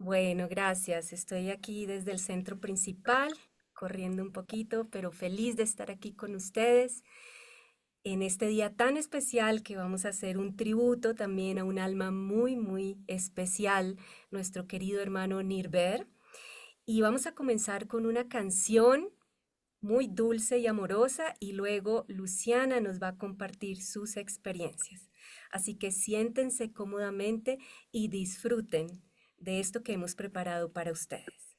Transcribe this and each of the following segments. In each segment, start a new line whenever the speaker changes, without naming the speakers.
Bueno, gracias. Estoy aquí desde el centro principal, corriendo un poquito, pero feliz de estar aquí con ustedes en este día tan especial que vamos a hacer un tributo también a un alma muy, muy especial, nuestro querido hermano Nirver. Y vamos a comenzar con una canción muy dulce y amorosa y luego Luciana nos va a compartir sus experiencias. Así que siéntense cómodamente y disfruten de esto que hemos preparado para ustedes.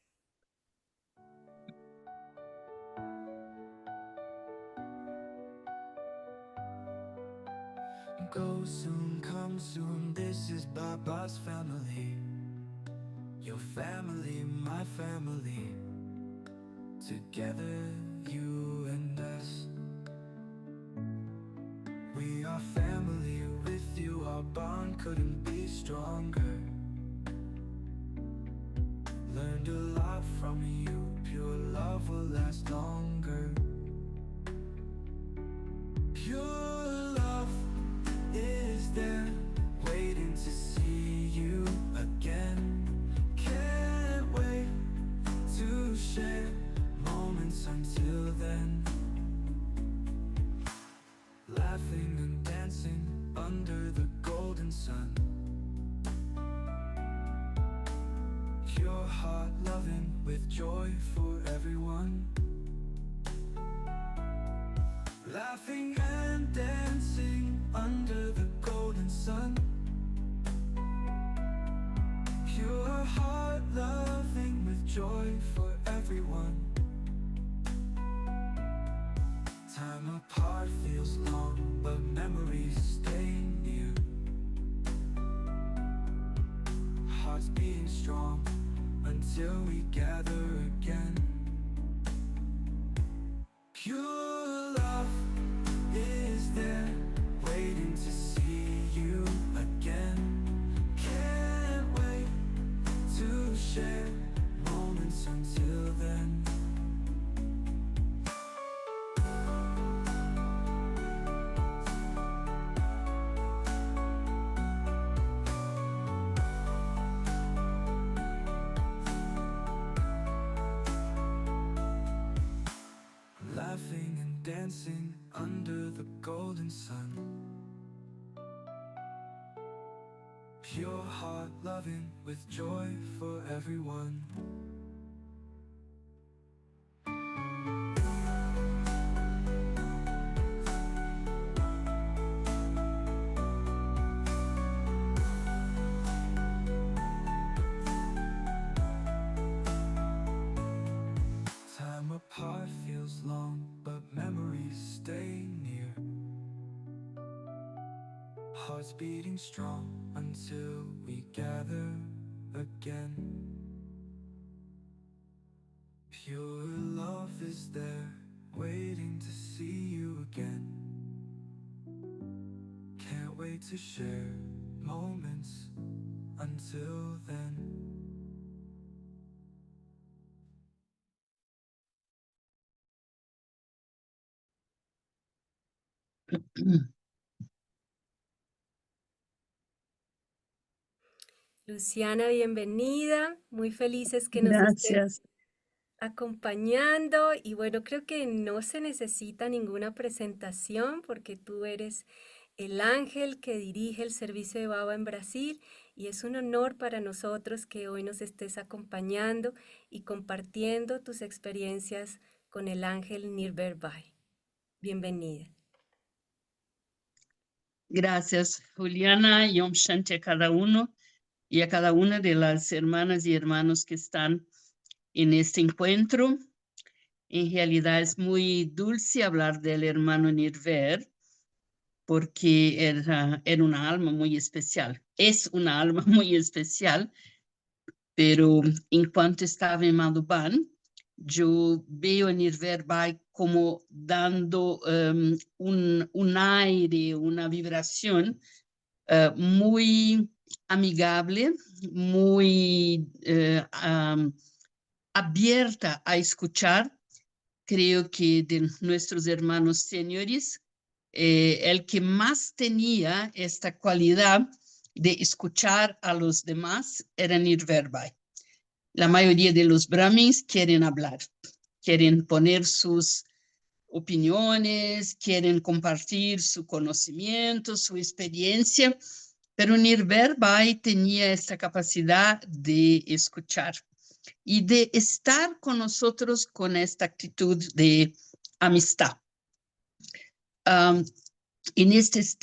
Go soon, come soon, this is Baba's family. Your family, my family. Together, you and us. We are family, with you our bond couldn't be stronger. Learned a lot from you, pure love will last longer. Pure love is there, waiting to see you again. Can't wait to share moments until then. Laughing and dancing under the golden sun. Pure heart loving with joy for everyone. Laughing and dancing under the golden sun. Pure heart loving with joy for everyone. Time apart feels long, but memories stay near. Hearts beating strong until we gather again. Pure love is there, waiting to see you again. Can't wait to share moments until then. Laughing and dancing under the golden sun. Pure heart loving with joy for everyone. Time apart feels long, but memories stay near. Hearts beating strong until we gather again. Pure love is there, waiting to see you again. Can't wait to share moments until then.
Luciana, bienvenida. Muy felices que nos estés
Gracias.
acompañando y bueno, creo que no se necesita ninguna presentación porque tú eres el ángel que dirige el servicio de Baba en Brasil y es un honor para nosotros que hoy nos estés acompañando y compartiendo tus experiencias con el ángel Nirberbai. Bienvenida.
Gracias, Juliana, y Om Shanti a cada uno y a cada una de las hermanas y hermanos que están en este encuentro. En realidad es muy dulce hablar del hermano Nirver, porque era una alma muy especial. Es una alma muy especial, pero en cuanto estaba en Madhuban, yo veo a Nirver Bai como dando un aire, una vibración muy amigable, muy abierta a escuchar. Creo que de nuestros hermanos señores, el que más tenía esta cualidad de escuchar a los demás era Nirver Bai. la mayoría de los brahmins quieren hablar, quieren poner sus opiniones, quieren compartir su conocimiento, su experiencia, pero Nirver Bai tenía esta capacidad de escuchar y de estar con nosotros con esta actitud de amistad. En estos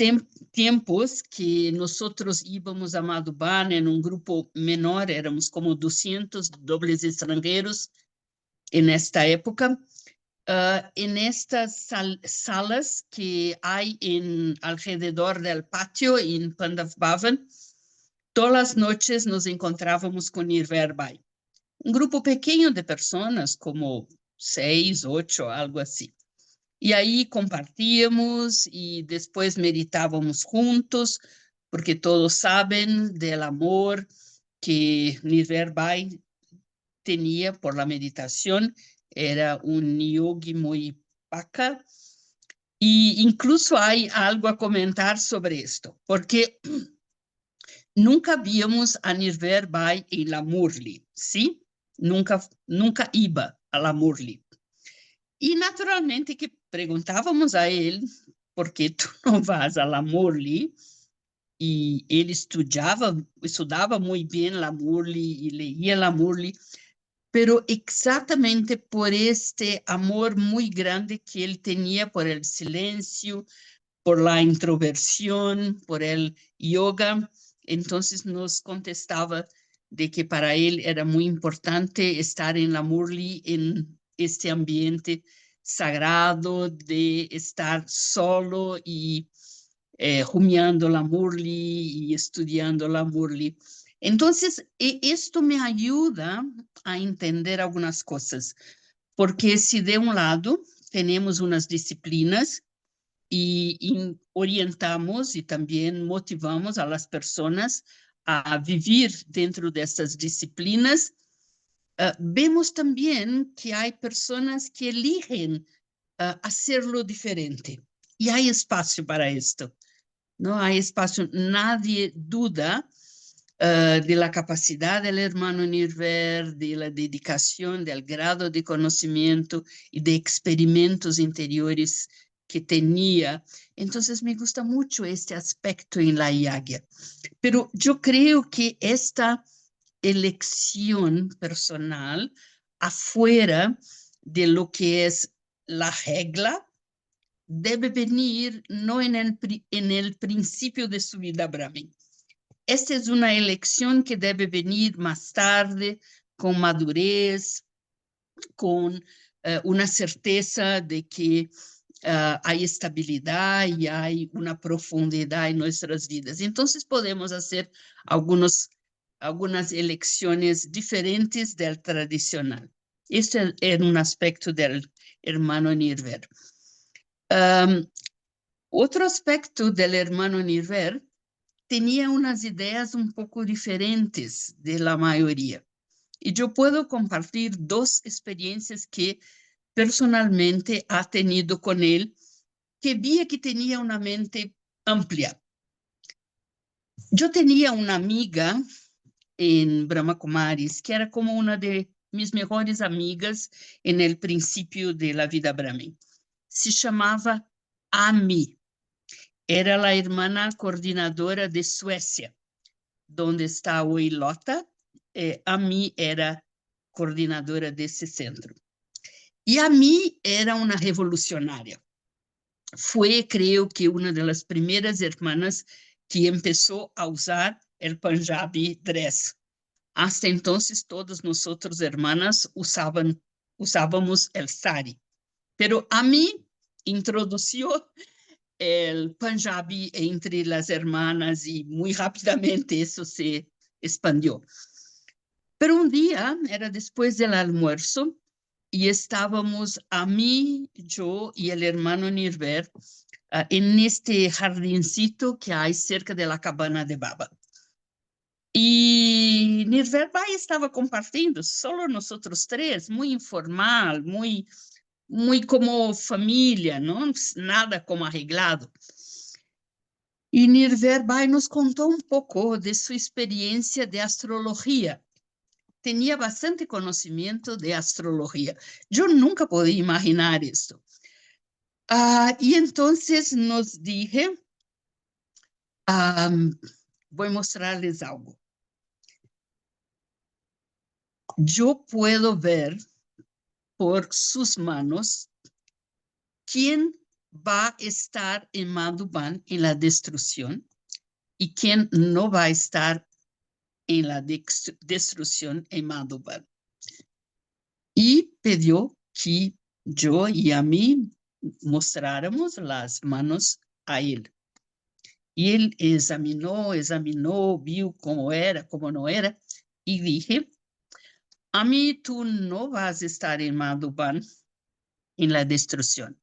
tiempos que nosotros íbamos a Madhubana en un grupo menor, éramos como 200 dobles extranjeros en esta época, en estas salas que hay alrededor del patio en Pandav Bhavan, todas las noches nos encontrábamos con Nirver Bai. Un grupo pequeño de personas, como 6, 8, algo así. Y ahí compartíamos y después meditábamos juntos, porque todos saben del amor que Nirver Bai tenía por la meditación. Era un yogi muy paca. Y incluso hay algo a comentar sobre esto, porque nunca vimos a Nirver Bai en la Murli, ¿sí? Nunca iba a la Murli. Y naturalmente que preguntábamos a él, ¿por qué tú no vas a la Murli? Y él estudaba muy bien la Murli y leía la Murli, pero exactamente por este amor muy grande que él tenía por el silencio, por la introversión, por el yoga, entonces nos contestaba de que para él era muy importante estar en la Murli, en este ambiente sagrado de estar solo y humeando la Murli y estudiando la Murli. Entonces, esto me ayuda a entender algunas cosas, porque si de un lado tenemos unas disciplinas y orientamos y también motivamos a las personas a vivir dentro de estas disciplinas, vemos también que hay personas que eligen hacerlo diferente y hay espacio para esto. No hay espacio, nadie duda de la capacidad del hermano Nirver, de la dedicación, del grado de conocimiento y de experimentos interiores que tenía. Entonces me gusta mucho este aspecto en la yagya. Pero yo creo que esta elección personal afuera de lo que es la regla debe venir no en el principio de su vida brahmin. Esta es una elección que debe venir más tarde, con madurez, con una certeza de que hay estabilidad y hay una profundidad en nuestras vidas. Entonces podemos hacer algunas elecciones diferentes del tradicional. Este es un aspecto del hermano Nirver. Otro aspecto del hermano Nirver tenía unas ideas un poco diferentes de la mayoría. Y yo puedo compartir dos experiencias que personalmente ha tenido con él, que vi que tenía una mente amplia. Yo tenía una amiga en Brahma Kumaris, que era como una de mis mejores amigas en el principio de la vida Brahmin. Se llamaba Ami. Era la hermana coordinadora de Suecia, donde está hoy Lota. Ami era coordinadora de ese centro. Y Ami era una revolucionaria. Fue, creo que, una de las primeras hermanas que empezó a usar el Punjabi dress. Hasta entonces, todas nosotros hermanas usábamos el sari. Pero Ami introdució el Punjabi entre las hermanas y muy rápidamente eso se expandió. Pero un día, era después del almuerzo, y estábamos a mí, yo y el hermano Nirver en este jardincito que hay cerca de la cabana de Baba. Y Nirver Bai estaba compartiendo, solo nosotros tres, muy informal, muy como familia, ¿no? Nada como arreglado. Y Nirver Bai nos contó un poco de su experiencia de astrología. tenía bastante conocimiento de astrología. Yo nunca podía imaginar esto. Y entonces nos dije, voy a mostrarles algo. Yo puedo ver por sus manos quién va a estar en Madhuban en la destrucción y quién no va a estar en la destrucción en Madhuban. Y pidió que yo y a mí mostráramos las manos a él. Y él examinó, vio cómo era, cómo no era, y dije, a mí tú no vas a estar en Madhuban en la destrucción.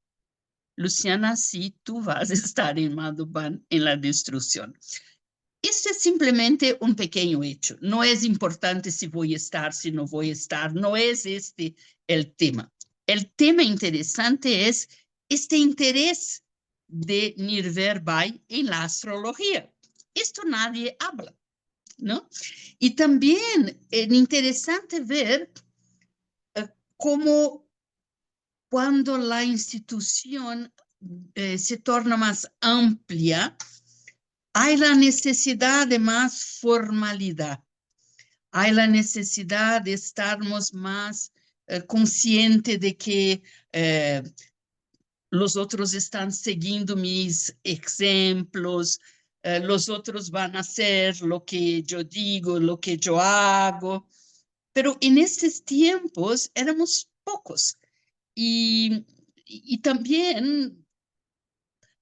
Luciana, sí, tú vas a estar en Madhuban en la destrucción. Este es simplemente un pequeño hecho. No es importante si voy a estar, si no voy a estar. No es este el tema. El tema interesante es este interés de Nirver Bai en la astrología. Esto nadie habla, ¿no? Y también es interesante ver cómo cuando la institución se torna más amplia, hay la necesidad de más formalidad, hay la necesidad de estarmos más conscientes de que los otros están siguiendo mis ejemplos, los otros van a hacer lo que yo digo, lo que yo hago. Pero en estos tiempos éramos pocos y también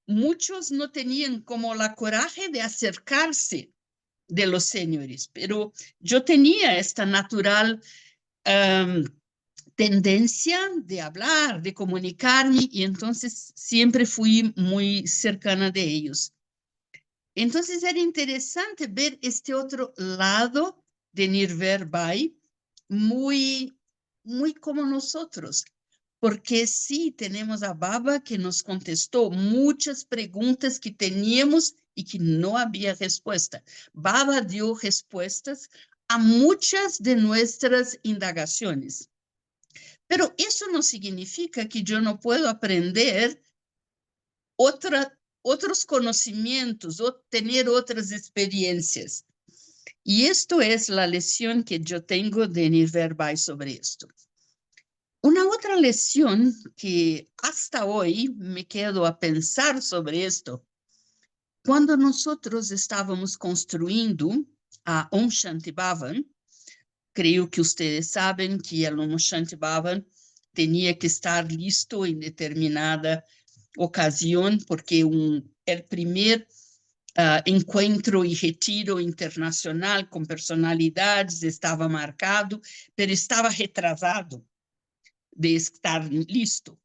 muchos no tenían como la coraje de acercarse de los señores, pero yo tenía esta natural tendencia de hablar, de comunicarme, y entonces siempre fui muy cercana de ellos. Entonces era interesante ver este otro lado de Nirver Bai, muy como nosotros, porque sí tenemos a Baba que nos contestó muchas preguntas que teníamos y que no había respuesta. Baba dio respuestas a muchas de nuestras indagaciones. Pero eso no significa que yo no puedo aprender otros conocimientos o tener otras experiencias. Y esto es la lección que yo tengo de Nirver Bai sobre esto. Una otra lección que hasta hoy me quedo a pensar sobre esto, cuando nosotros estábamos construyendo a Om Shanti Bhavan, creo que ustedes saben que el Om Shanti Bhavan tenía que estar listo en determinada ocasión, porque el primer encuentro y retiro internacional con personalidades estaba marcado, pero estaba retrasado de estar listo.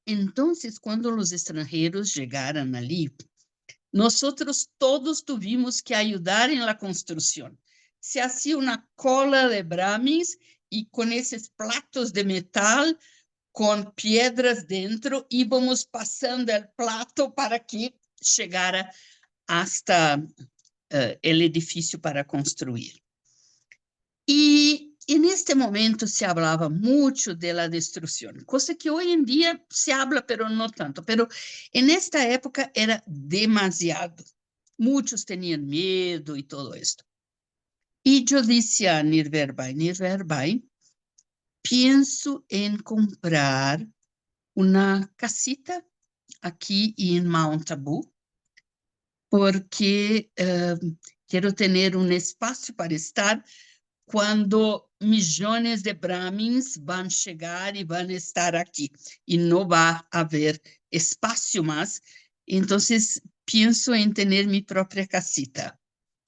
Entonces, cuando los extranjeros llegaron allí, nosotros todos tuvimos que ayudar en la construcción. Se hacía una cola de brahmis y con esos platos de metal con piedras dentro íbamos pasando el plato para que llegara hasta el edificio para construir. Y en este momento se hablaba mucho de la destrucción, cosa que hoy en día se habla, pero no tanto. Pero en esta época era demasiado. Muchos tenían miedo y todo esto. Y yo decía a Nirver Bai, pienso en comprar una casita aquí en Mount Abu, porque quiero tener un espacio para estar cuando millones de brahmins van a llegar y van a estar aquí y no va a haber espacio más. Entonces, pienso en tener mi propia casita.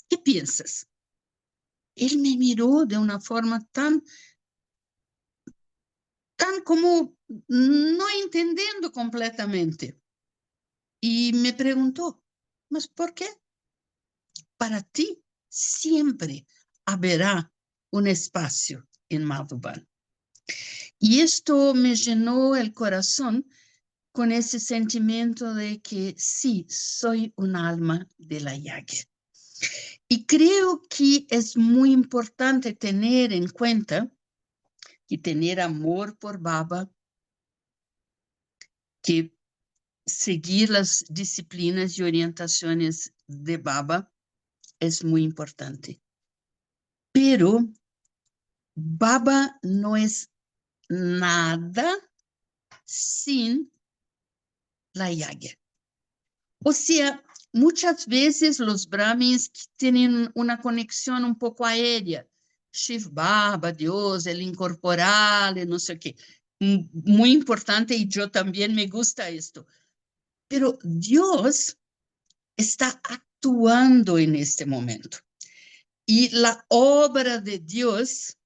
¿Qué piensas? Él me miró de una forma tan como no entendiendo completamente. Y me preguntó, ¿mas por qué? Para ti siempre habrá un espacio en Madhuban. Y esto me llenó el corazón con ese sentimiento de que sí, soy un alma de la Yagya. Y creo que es muy importante tener en cuenta que tener amor por Baba, que seguir las disciplinas y orientaciones de Baba es muy importante. Pero Baba no es nada sin la yagya. O sea, muchas veces los brahmins tienen una conexión un poco aérea. Shiv Baba, Dios, el incorporal, no sé qué. Muy importante y yo también me gusta esto. Pero Dios está actuando en este momento. Y la obra de Dios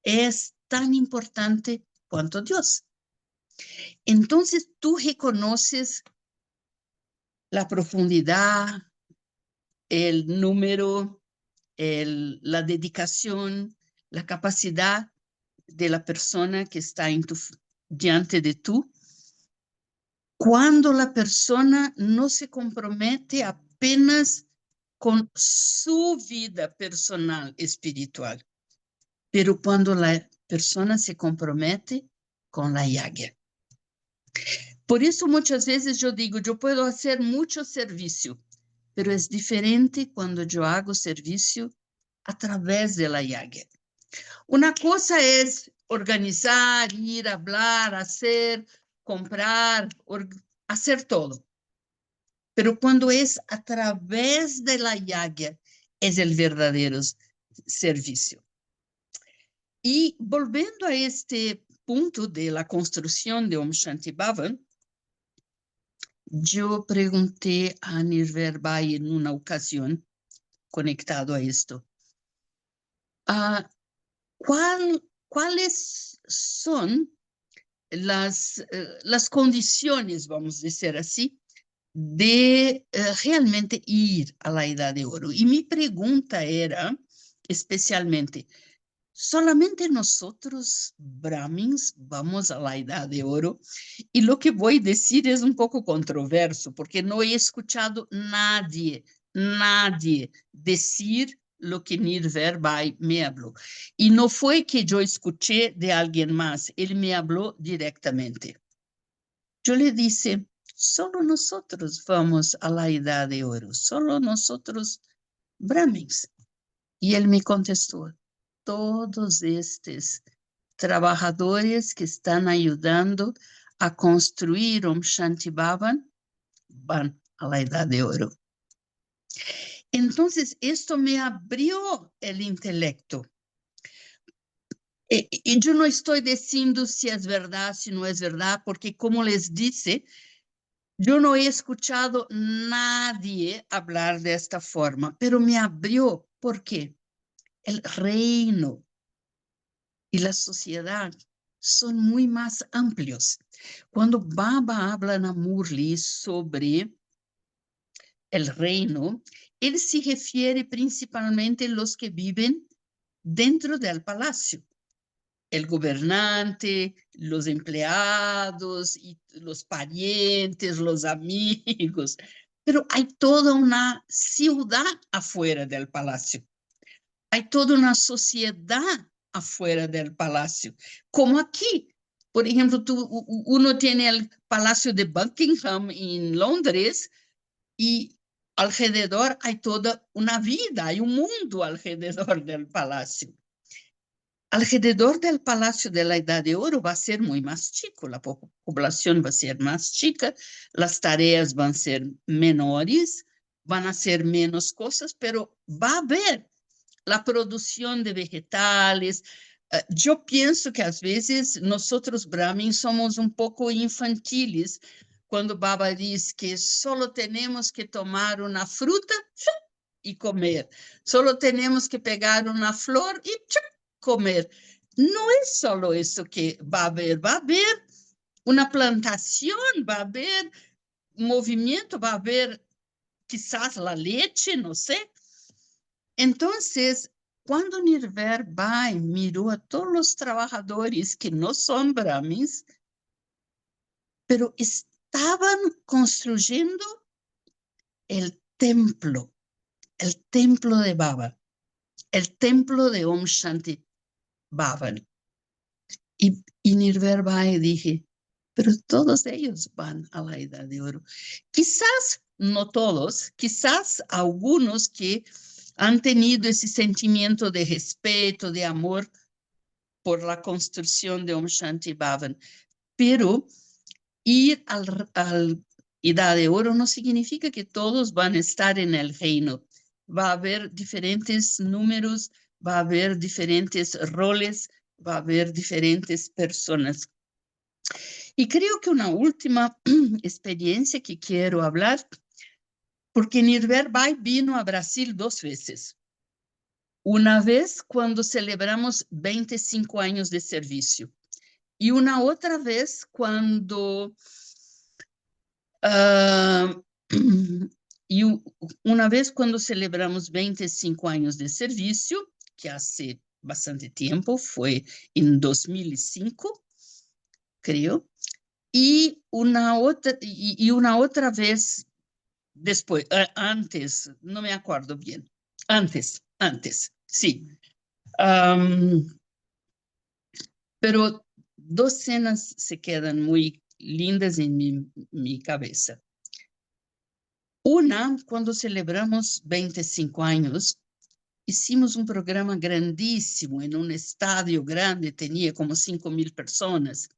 es tan importante cuanto Dios. Entonces tú reconoces la profundidad, el número, la dedicación, la capacidad de la persona que está diante de tú. Cuando la persona no se compromete apenas con su vida personal espiritual, pero cuando la persona se compromete con la yagya. Por eso muchas veces yo digo, yo puedo hacer mucho servicio, pero es diferente cuando yo hago servicio a través de la yagya. Una cosa es organizar, ir, hablar, hacer, comprar, hacer todo. Pero cuando es a través de la yagya, es el verdadero servicio. Y volviendo a este punto de la construcción de Om Shanti Bhavan, yo pregunté a Nirver Bai en una ocasión, conectado a esto, ¿cuáles son las condiciones, vamos a decir así, de realmente ir a la Edad de Oro? Y mi pregunta era, especialmente, ¿solamente nosotros, brahmins, vamos a la Edad de Oro? Y lo que voy a decir es un poco controverso, porque no he escuchado nadie decir lo que Nirver Bai me habló. Y no fue que yo escuché de alguien más, él me habló directamente. Yo le dije, solo nosotros vamos a la Edad de Oro, solo nosotros, brahmins. Y él me contestó, todos estos trabajadores que están ayudando a construir Om Shanti Bhavan van a la Edad de Oro. Entonces, esto me abrió el intelecto. Y yo no estoy diciendo si es verdad, si no es verdad, porque como les dice, yo no he escuchado nadie hablar de esta forma, pero me abrió. ¿Por qué? El reino y la sociedad son muy más amplios. Cuando Baba habla en Murli sobre el reino, él se refiere principalmente a los que viven dentro del palacio. El gobernante, los empleados, y los parientes, los amigos. Pero hay toda una ciudad afuera del palacio. Hay toda una sociedad afuera del palacio. Como aquí. Por ejemplo, uno tiene el Palacio de Buckingham en Londres y alrededor hay toda una vida, hay un mundo alrededor del palacio. Alrededor del Palacio de la Edad de Oro va a ser muy más chico, la población va a ser más chica, las tareas van a ser menores, van a ser menos cosas, pero va a haber la producción de vegetales. Yo pienso que a veces nosotros brahmins somos un poco infantiles cuando Baba dice que solo tenemos que tomar una fruta y comer, solo tenemos que pegar una flor y comer. No es solo eso que va a haber una plantación, va a haber movimiento, va a haber quizás la leche, no sé. Entonces, cuando Nirver Bai miró a todos los trabajadores que no son brahmins, pero estaban construyendo el templo el templo de Baba, el templo de Om Shanti Bhavan. Y Nirvana dije, pero todos ellos van a la Edad de Oro. Quizás no todos, quizás algunos que han tenido ese sentimiento de respeto, de amor por la construcción de Om Shanti Bhavan, pero ir al Edad de Oro no significa que todos van a estar en el reino. Va a haber diferentes números, va a haber diferentes roles, va a haber diferentes personas. Y creo que una última experiencia que quiero hablar, porque Nirver Bai vino a Brasil 2 veces. Una vez cuando celebramos 25 años de servicio y una otra vez cuando y una vez cuando celebramos 25 años de servicio, que hace bastante tiempo, fue en 2005, creo, y una otra vez después, antes, no me acuerdo bien, antes, sí. Pero 2 cenas se quedan muy lindas en mi cabeza. Una, cuando celebramos 25 años, hicimos un programa grandísimo en un estadio grande, tenía como 5,000 personas.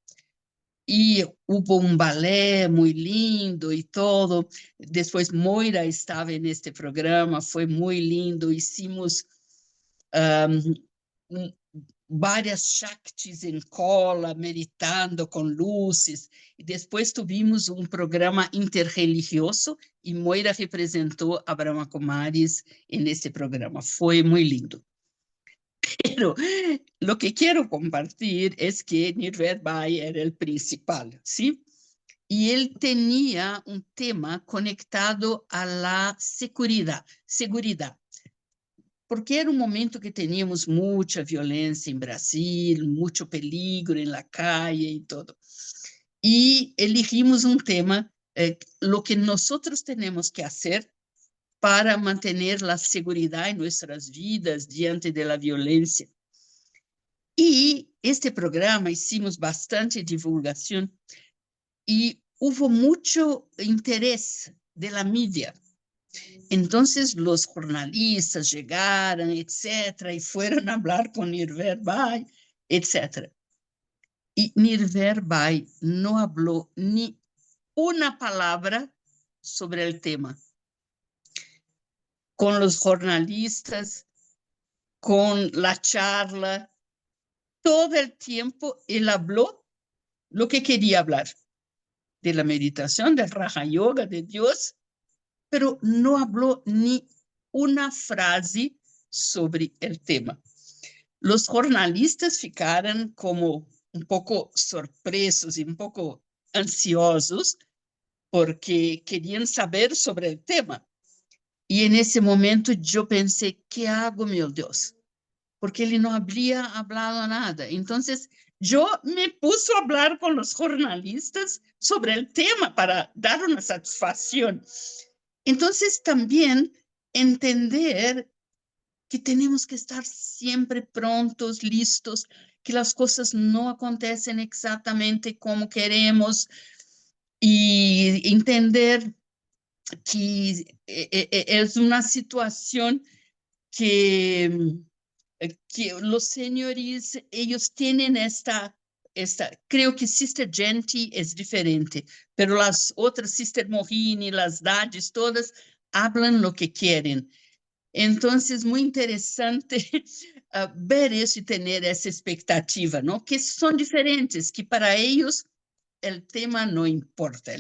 Y hubo un ballet muy lindo y todo. Después Moira estaba en este programa, fue muy lindo. Hicimos varias Shaktis en cola, meditando con luces. Y después tuvimos un programa interreligioso y Moira representó a Brahma Kumaris en este programa. Fue muy lindo. Pero lo que quiero compartir es que Nirver Bai era el principal, ¿sí? Y él tenía un tema conectado a la seguridad, porque era un momento que teníamos mucha violencia en Brasil, mucho peligro en la calle y todo. Y elegimos un tema, lo que nosotros tenemos que hacer para mantener la seguridad en nuestras vidas diante de la violencia. Y este programa hicimos bastante divulgación y hubo mucho interés de la media. Entonces los jornalistas llegaron, etcétera, y fueron a hablar con Nirver Bai, etcétera. Y Nirver Bai no habló ni una palabra sobre el tema. Con los jornalistas, con la charla, todo el tiempo él habló lo que quería hablar, de la meditación, del Raja Yoga, de Dios, pero no habló ni una frase sobre el tema. Los jornalistas ficaron como un poco sorpresos y un poco ansiosos porque querían saber sobre el tema. Y en ese momento yo pensé, ¿qué hago, mi Dios? Porque él no habría hablado nada. Entonces yo me puse a hablar con los jornalistas sobre el tema para dar una satisfacción. Entonces también entender que tenemos que estar siempre prontos, listos, que las cosas no acontecen exactamente como queremos y entender que es una situación que los señores, ellos tienen esta, creo que Sister Genti es diferente, pero las otras, Sister Mohini, las Dades, todas hablan lo que quieren. Entonces, muy interesante ver eso y tener esa expectativa, ¿no? Que son diferentes, que para ellos el tema no importa.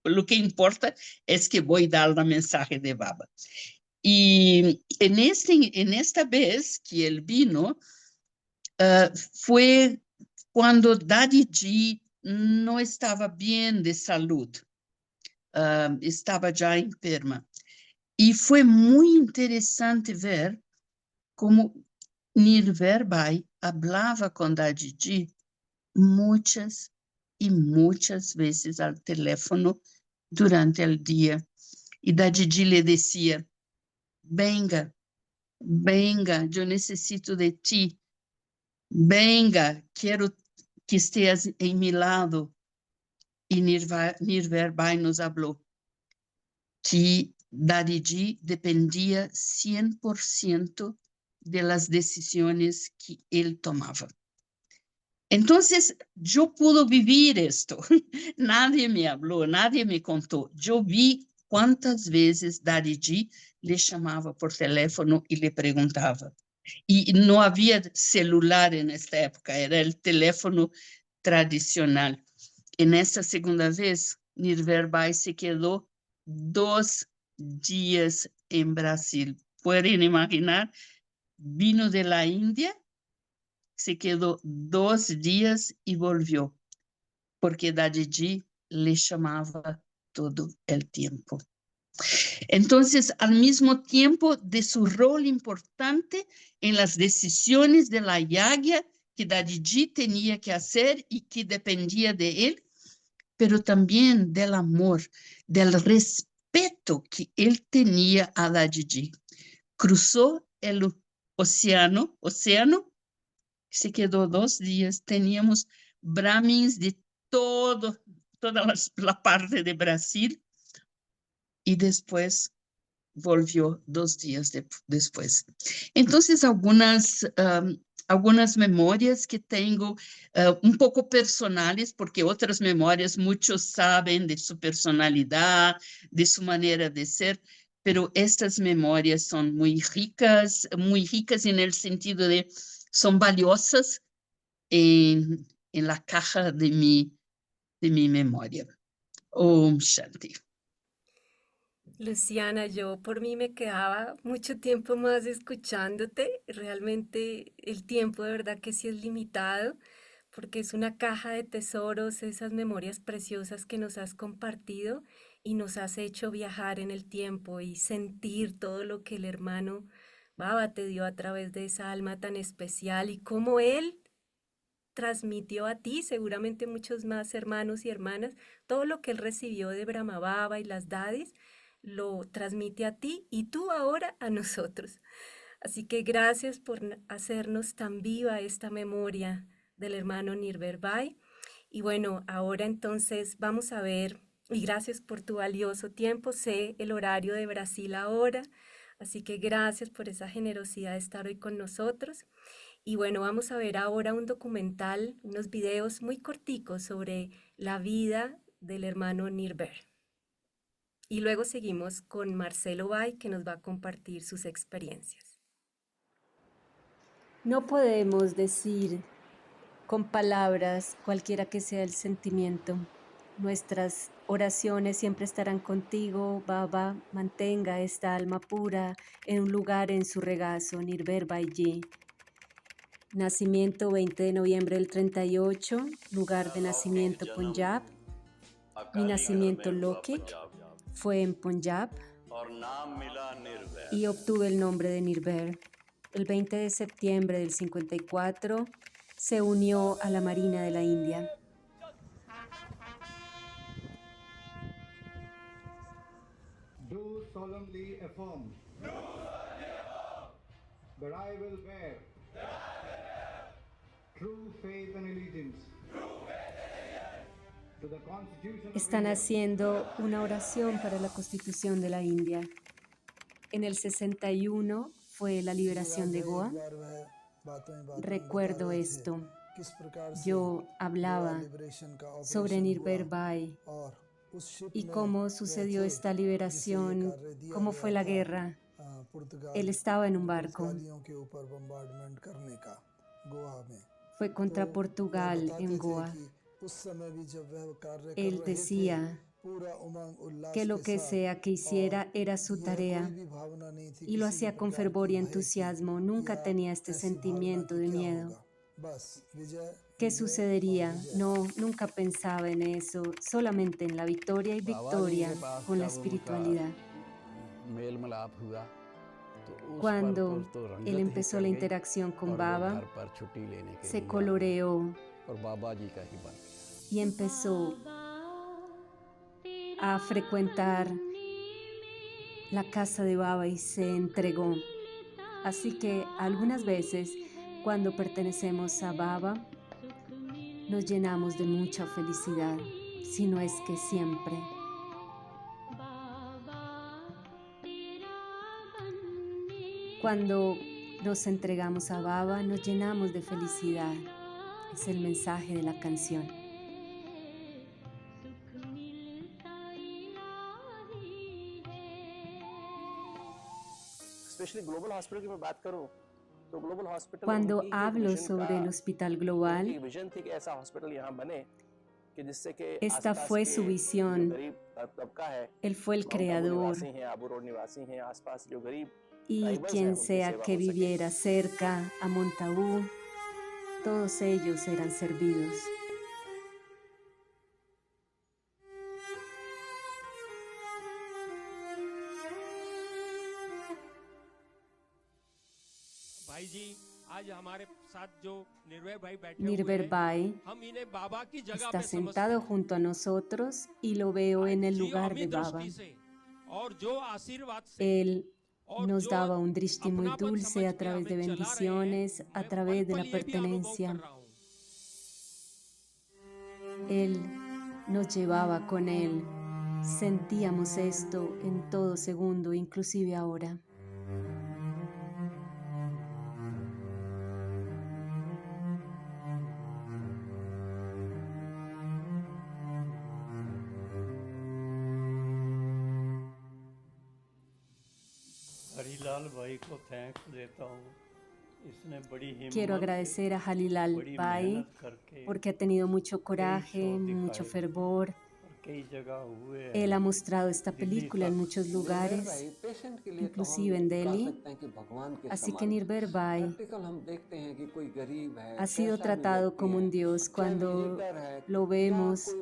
Lo que importa es que voy a dar la mensaje de Baba. Y en esta vez que él vino, fue cuando Daddy G no estaba bien de salud, estaba ya enferma. Y fue muy interesante ver cómo Nirver Bai hablaba con Daddy G muchas y muchas veces al teléfono durante el día. Y Daddy G le decía, venga, venga, yo necesito de ti, venga, quiero que estés en mi lado. Y Nirver Bai nos habló que Dadiji dependía 100% de las decisiones que él tomaba. Entonces, yo pude vivir esto. Nadie me habló, nadie me contó. Yo vi cuántas veces Dadiji le llamaba por teléfono y le preguntaba. Y no había celular en esta época, era el teléfono tradicional. En esta segunda vez, Nirver Bai se quedó 2 días en Brasil. ¿Pueden imaginar? Vino de la India, se quedó 2 días y volvió, porque Dadiji le llamaba todo el tiempo. Entonces, al mismo tiempo de su rol importante en las decisiones de la yagya que Dadiji tenía que hacer y que dependía de él, pero también del amor, del respeto que él tenía a Dadiji. Cruzó el océano, se quedó 2 días, teníamos brahmins de toda la parte de Brasil y después volvió 2 días después. Entonces, algunas memorias que tengo un poco personales, porque otras memorias muchos saben de su personalidad, de su manera de ser, pero estas memorias son muy ricas en el sentido de son valiosas en la caja de mi memoria. Om Shanti.
Luciana, yo por mí me quedaba mucho tiempo más escuchándote. Realmente el tiempo de verdad que sí es limitado, porque es una caja de tesoros, esas memorias preciosas que nos has compartido y nos has hecho viajar en el tiempo y sentir todo lo que el hermano Baba te dio a través de esa alma tan especial y cómo él transmitió a ti, seguramente muchos más hermanos y hermanas, todo lo que él recibió de Brahma Baba y las dadis, lo transmite a ti y tú ahora a nosotros. Así que gracias por hacernos tan viva esta memoria del hermano Nirver Bai. Y bueno, ahora entonces vamos a ver, y gracias por tu valioso tiempo, sé el horario de Brasil ahora, así que gracias por esa generosidad de estar hoy con nosotros. Y bueno, vamos a ver ahora un documental, unos videos muy corticos sobre la vida del hermano Nirver. Y luego seguimos con Marcelo Bay, que nos va a compartir sus experiencias. No podemos decir con palabras cualquiera que sea el sentimiento. Nuestras oraciones siempre estarán contigo, Baba. Mantenga esta alma pura en un lugar en su regazo, Nirver Baiji. Nacimiento 20 de noviembre del 38, lugar de nacimiento Punjab. Mi nacimiento Lokik fue en Punjab y obtuve el nombre de Nirver. El 20 de septiembre del 54 se unió a la Marina de la India.
Do solemnly affirm that I will bear true faith and allegiance to the Constitution of
Están
India,
haciendo una oración para la Constitución de la India. En el 61 fue la liberación de Goa. Recuerdo esto. Yo hablaba sobre Nirver Bai y cómo sucedió esta liberación, cómo fue la guerra. Él estaba en un barco. Fue contra Portugal en Goa. Él decía que lo que sea que hiciera era su tarea y lo hacía con fervor y entusiasmo. Nunca tenía este sentimiento de miedo. ¿Qué sucedería? No, nunca pensaba en eso, solamente en la victoria y victoria con la espiritualidad. Cuando él empezó la interacción con Baba, se coloreó y empezó a frecuentar la casa de Baba y se entregó. Así que algunas veces cuando pertenecemos a Baba nos llenamos de mucha felicidad, si no es que siempre. Cuando nos entregamos a Baba nos llenamos de felicidad. Es el mensaje de la canción. Cuando hablo sobre el Hospital Global, esta fue su visión. Él fue el creador y quien sea que viviera cerca a Montaú, todos ellos eran servidos. Nirver Bhai está sentado junto a nosotros y lo veo en el lugar de Baba. Él nos daba un drishti muy dulce a través de bendiciones, a través de la pertenencia. Él nos llevaba con él. Sentíamos esto en todo segundo, inclusive ahora. Quiero agradecer a Halilal Bhai porque ha tenido mucho coraje, mucho fervor. Él ha mostrado esta película en muchos lugares, inclusive en Delhi. Así que Nirver Bhai ha sido tratado como un dios. Cuando lo vemos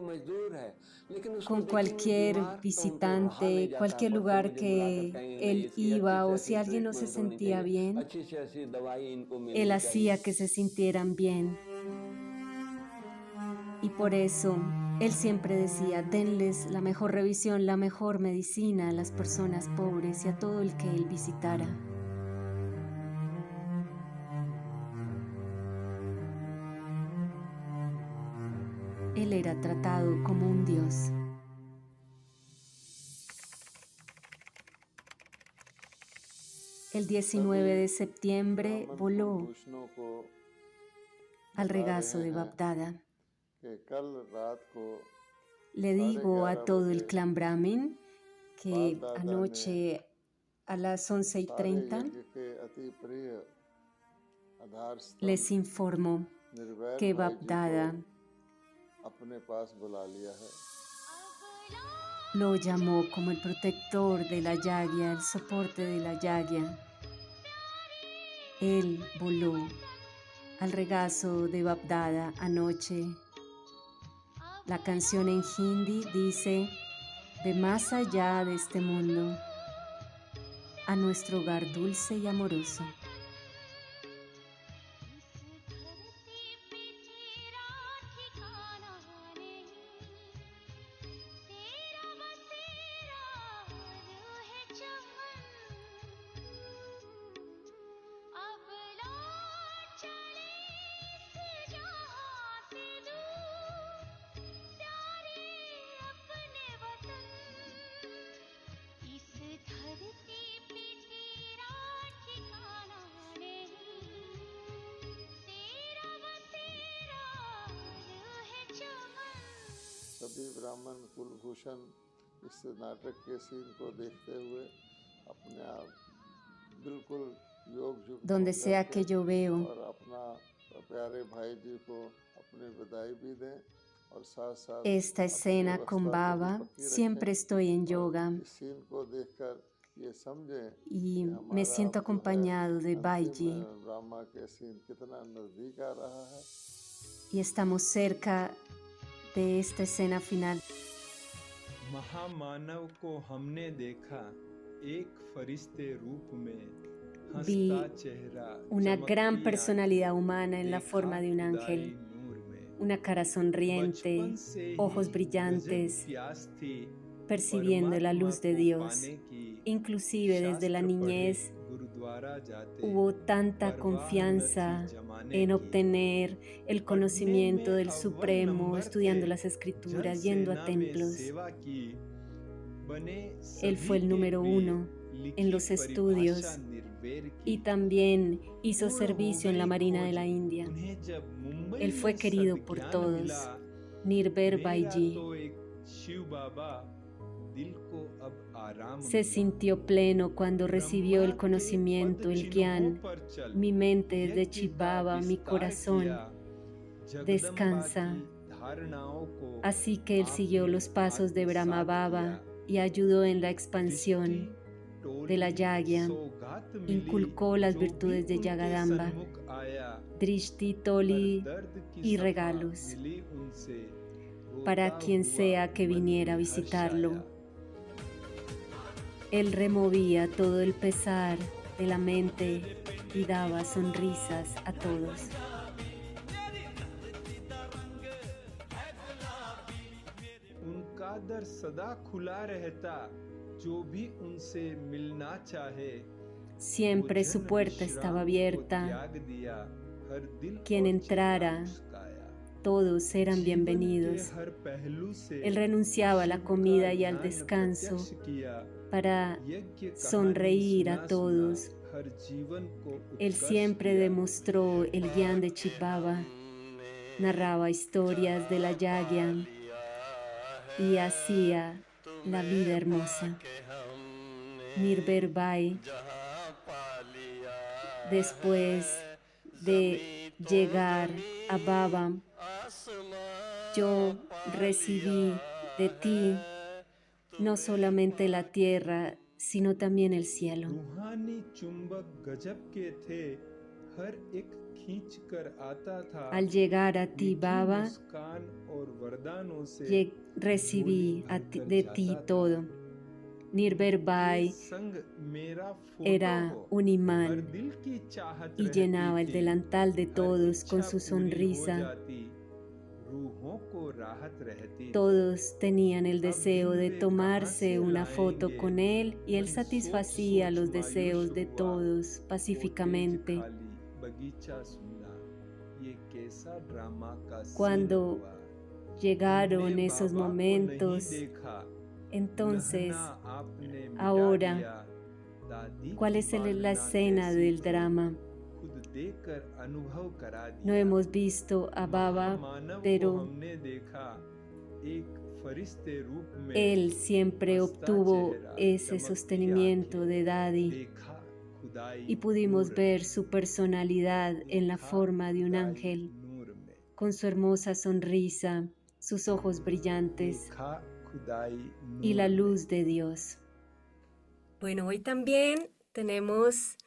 con cualquier visitante, cualquier lugar que él iba, o si alguien no se sentía bien, él hacía que se sintieran bien. Y por eso él siempre decía, denles la mejor revisión, la mejor medicina a las personas pobres y a todo el que él visitara. Él era tratado como un dios. El 19 de septiembre voló al regazo de Bap Dada. Le digo a todo el clan Brahmin que anoche a las 11:30 les informo que Bap Dada lo llamó como el protector de la yagya, el soporte de la yagya. Él voló al regazo de Bap Dada anoche. La canción en hindi dice, ve más allá de este mundo, a nuestro hogar dulce y amoroso.
सभी ब्राह्मण कुलभूषण इस नाटक के सीन को देखते हुए अपने आप बिल्कुल योग युक्त
Donde sea que yo veo
और अपना प्यारे भाई जी को अपनी बधाई भी दें और साथ साथ
esta escena con Baba, siempre estoy en yoga
इस सीन को देखकर ये समझें
y me siento acompañado de Baiji
Brahma के सीन कितना नजदीक आ रहा है
y estamos cerca de esta escena final.
महामानव को हमने देखा एक फरिश्ते रूप में
Vi
हंसता चेहरा
una gran
चमकती
personalidad
आंखें,
humana en la
देखा
forma de un
खुदाई
ángel,
नूर में।
una cara sonriente,
बचपन से ही
ojos brillantes,
गजब प्यास थी
percibiendo la luz de
परमात्मा को
Dios.
पाने की
Inclusive desde la
शास्त्र पढ़े
niñez
गुरुद्वारा जाते
hubo tanta
परवान नथी
confianza
जमाने
en
की
obtener el
पढ़ने
conocimiento
में
del
अव्वल
Supremo,
नंबर
estudiando
थे
las
जन
escrituras, yendo a
सेना में
templos.
सेवा की बने
Él
सभी
fue el
के
número
वेद
1
लिखी
en los
परिभाषा
estudios
निर्वेर
y
की
también hizo
पूर्ण हो
servicio en la
गई
Marina de
खोज
la India.
उन्हें जब मुंबई
Él
में
fue querido por
सद्ज्ञान
todos.
मिला
Nirver
मेरा
Baiji
तो एक शिव बाबा दिल को अब आराम
se
मिला
sintió pleno cuando recibió
Brahma
el
के
conocimiento,
पद
el
चिन्हों
Gyan.
पर चल
Mi mente desde
यज्ञ का
Chibaba, mi
विस्तार
corazón
किया जगदम्बा
descansa.
की धारणाओं को
Así que él siguió
आपने
los pasos de Brahma
आत्मसात
Baba
किया
y ayudó en la
दृष्टि
expansión de la
टोली
Yagya.
सौगात मिली
Inculcó las
जो भी
virtudes de
उनके
Yagadamba,
सन्मुख आया
Drishti,
हर
Toli
दर्द की
y
सफा
regalos
मिली उनसे
para
रोता
quien
हुआ
sea que
मन
viniera a
में हर्ष
visitarlo.
आया
Él removía todo el pesar de la mente y daba sonrisas a todos.
उनका दर सदा खुला रहता जो भी उनसे मिलना चाहे
Siempre su
भोजन
puerta
विश्राम
estaba
को
abierta.
त्याग दिया हर दिल
Quien
और
entrara,
चेहरा मुस्काया
todos eran
जीवन के
bienvenidos.
हर पहलू से
Él renunciaba a la
Shiv का
comida y al
ध्यान
descanso
प्रत्यक्ष किया
para
यज्ञ कहानी
sonreír
सुना
a
सुना
todos.
हर जीवन को
Él
उत्कर्ष
siempre
किया
demostró el Gyan de Chibaba, narraba historias de la Yagya y hacía la vida hermosa. Nirver Bai, después de llegar a Baba, yo recibí de ti no solamente la tierra, sino también el cielo.
रूहानी चुंबक गजब के थे हर एक खींच कर आता था
Al llegar a ti,
मीठी
Baba,
मुस्कान और वरदानों से
recibí
भरकर
de
जाता
ti
था।
todo. Nirver
उनके
Bai
संग मेरा फोटो
era
हो,
un
हर
imán
दिल की चाहत
y
रहती
llenaba el
थी,
delantal de
हर
todos con
इच्छा
su
पूरी हो
sonrisa.
जाती, रूहों को राहत रहती थी।
Todos tenían el
अब
deseo
दिन
de
वे कहाँ
tomarse
से
una foto
लाएंगे?
con él y él
मन
satisfacía
सोच
los
सोच
deseos
मायूस
de
हुआ,
todos
वो तेज
pacíficamente.
खाली बगीचा सुना, ये कैसा ड्रामा का सीन
Cuando
हुआ।
llegaron
हमने
esos
बाबा को
momentos,
नहीं देखा,
entonces,
गहना आपने मिटा
ahora,
दिया, दादी
¿cuál
की
es la
पालना
escena
कैसी
del
थी,
drama?
खुद देखकर अनुभव करा
No
दिया।
hemos visto a Baba,
महामानव को
pero
हमने देखा, एक फरिश्ते रूप में,
él siempre
हंसता
obtuvo
चेहरा,
ese
चमकती
sostenimiento
आंखें,
de Dadi
देखा खुदाई
y pudimos
नूर
ver
में,
su personalidad en la
देखा
forma de un
खुदाई
ángel,
नूर में,
con su hermosa sonrisa, sus ojos brillantes
देखा खुदाई
y la
नूर में।
luz de Dios. Bueno, hoy también tenemos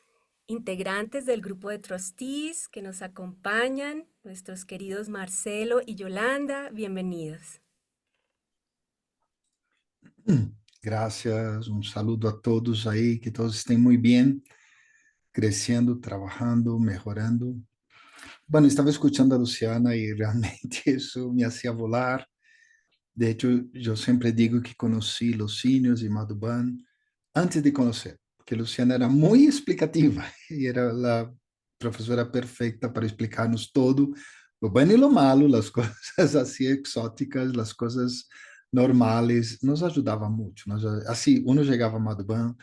integrantes del grupo de trustees que nos acompañan, nuestros queridos Marcelo y Yolanda. Bienvenidos.
Gracias, un saludo a todos ahí, que todos estén muy bien, creciendo, trabajando, mejorando. Bueno, estaba escuchando a Luciana y realmente eso me hacía volar. De hecho, yo siempre digo que conocí los Sinios y Madhuban antes de conocer, porque Luciana era muy explicativa y era la profesora perfecta para explicarnos todo, lo bueno y lo malo, las cosas así exóticas, las cosas normales, nos ayudaba mucho. Así, uno llegaba a Madhuban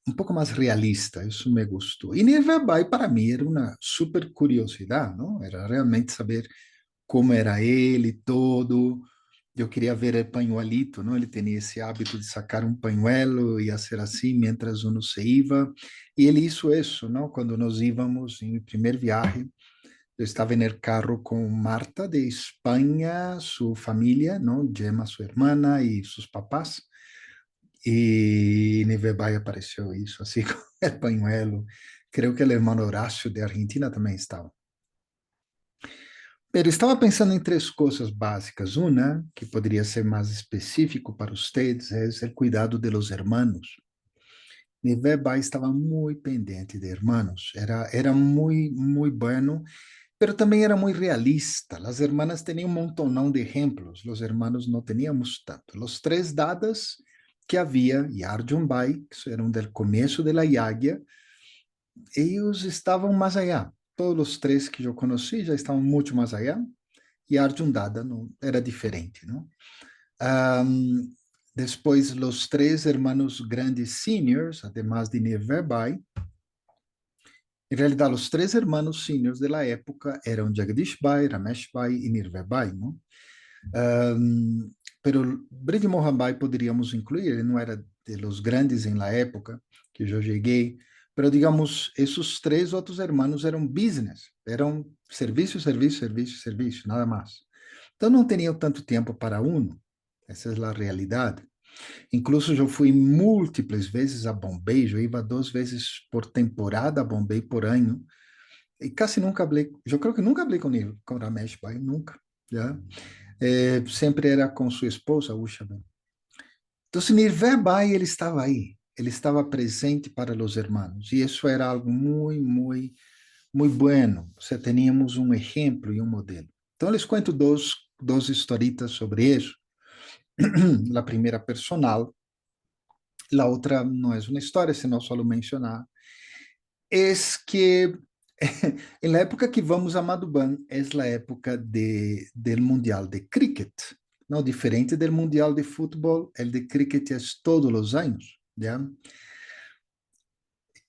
un poco más realista, eso me gustó. Y Nirvabai para mí era una súper curiosidad, ¿no? Era realmente saber cómo era él y todo. Yo quería ver el pañuelito, ¿no? Él tenía ese hábito de sacar un pañuelo y hacer así mientras uno se iba. Y él hizo eso, ¿no? Cuando nos íbamos en mi primer viaje, yo estaba en el carro con Marta de España, su familia, ¿no? Gemma, su hermana y sus papás. Y Nivebai apareció, hizo así con el pañuelo. Creo que el hermano Horacio de Argentina también estaba. Pero estaba pensando em três coisas básicas. Uma, que poderia ser mais específico para ustedes, é o cuidado de los hermanos. Niveba estava muito pendente de hermanos. Era muito bueno, pero também era muito realista. As hermanas tinham um montonão de exemplos, os hermanos não teníamos tanto. Los três dadas que havia Yarjun Bai, que eram do começo da Yagya, eles estavam mais allá. Todos os três que eu conheci já estavam muito mais allá, e Arjun Dada não, era diferente, não? Depois, os três irmãos grandes seniors, además de Nirvabai, em realidade, os três irmãos seniors da época eram Jagdish Bai, Ramesh Bai e Nirvabai, não? Pero Brij Mohan Bai poderíamos incluir, ele não era de los grandes em la época que eu cheguei, pero digamos, esses três outros irmãos eram business, eram serviço, serviço, serviço, serviço, nada mais. Então não tinham tanto tempo para um, essa é a realidade. Incluso eu fui múltiplas vezes a Bombay, eu ia 2 vezes por temporada a Bombay por ano, e quase nunca falei, eu creio que nunca falei com ele, com Ramesh Bai, nunca, já. Sempre era com sua esposa, Usha Bai. Então, Nirvana Bai, ele estava aí, ele estava presente para os irmãos, e isso era algo muito, muito, muito bueno. Você tínhamos um exemplo e um modelo. Então, les conto duas historitas sobre isso. A primeira personal, a outra não é uma história, senão só mencionar, é que em la época que vamos a Madhuban, é a época del Mundial de Cricket. Não, diferente do Mundial de Futebol, o de Cricket é todos os anos. ¿Ya?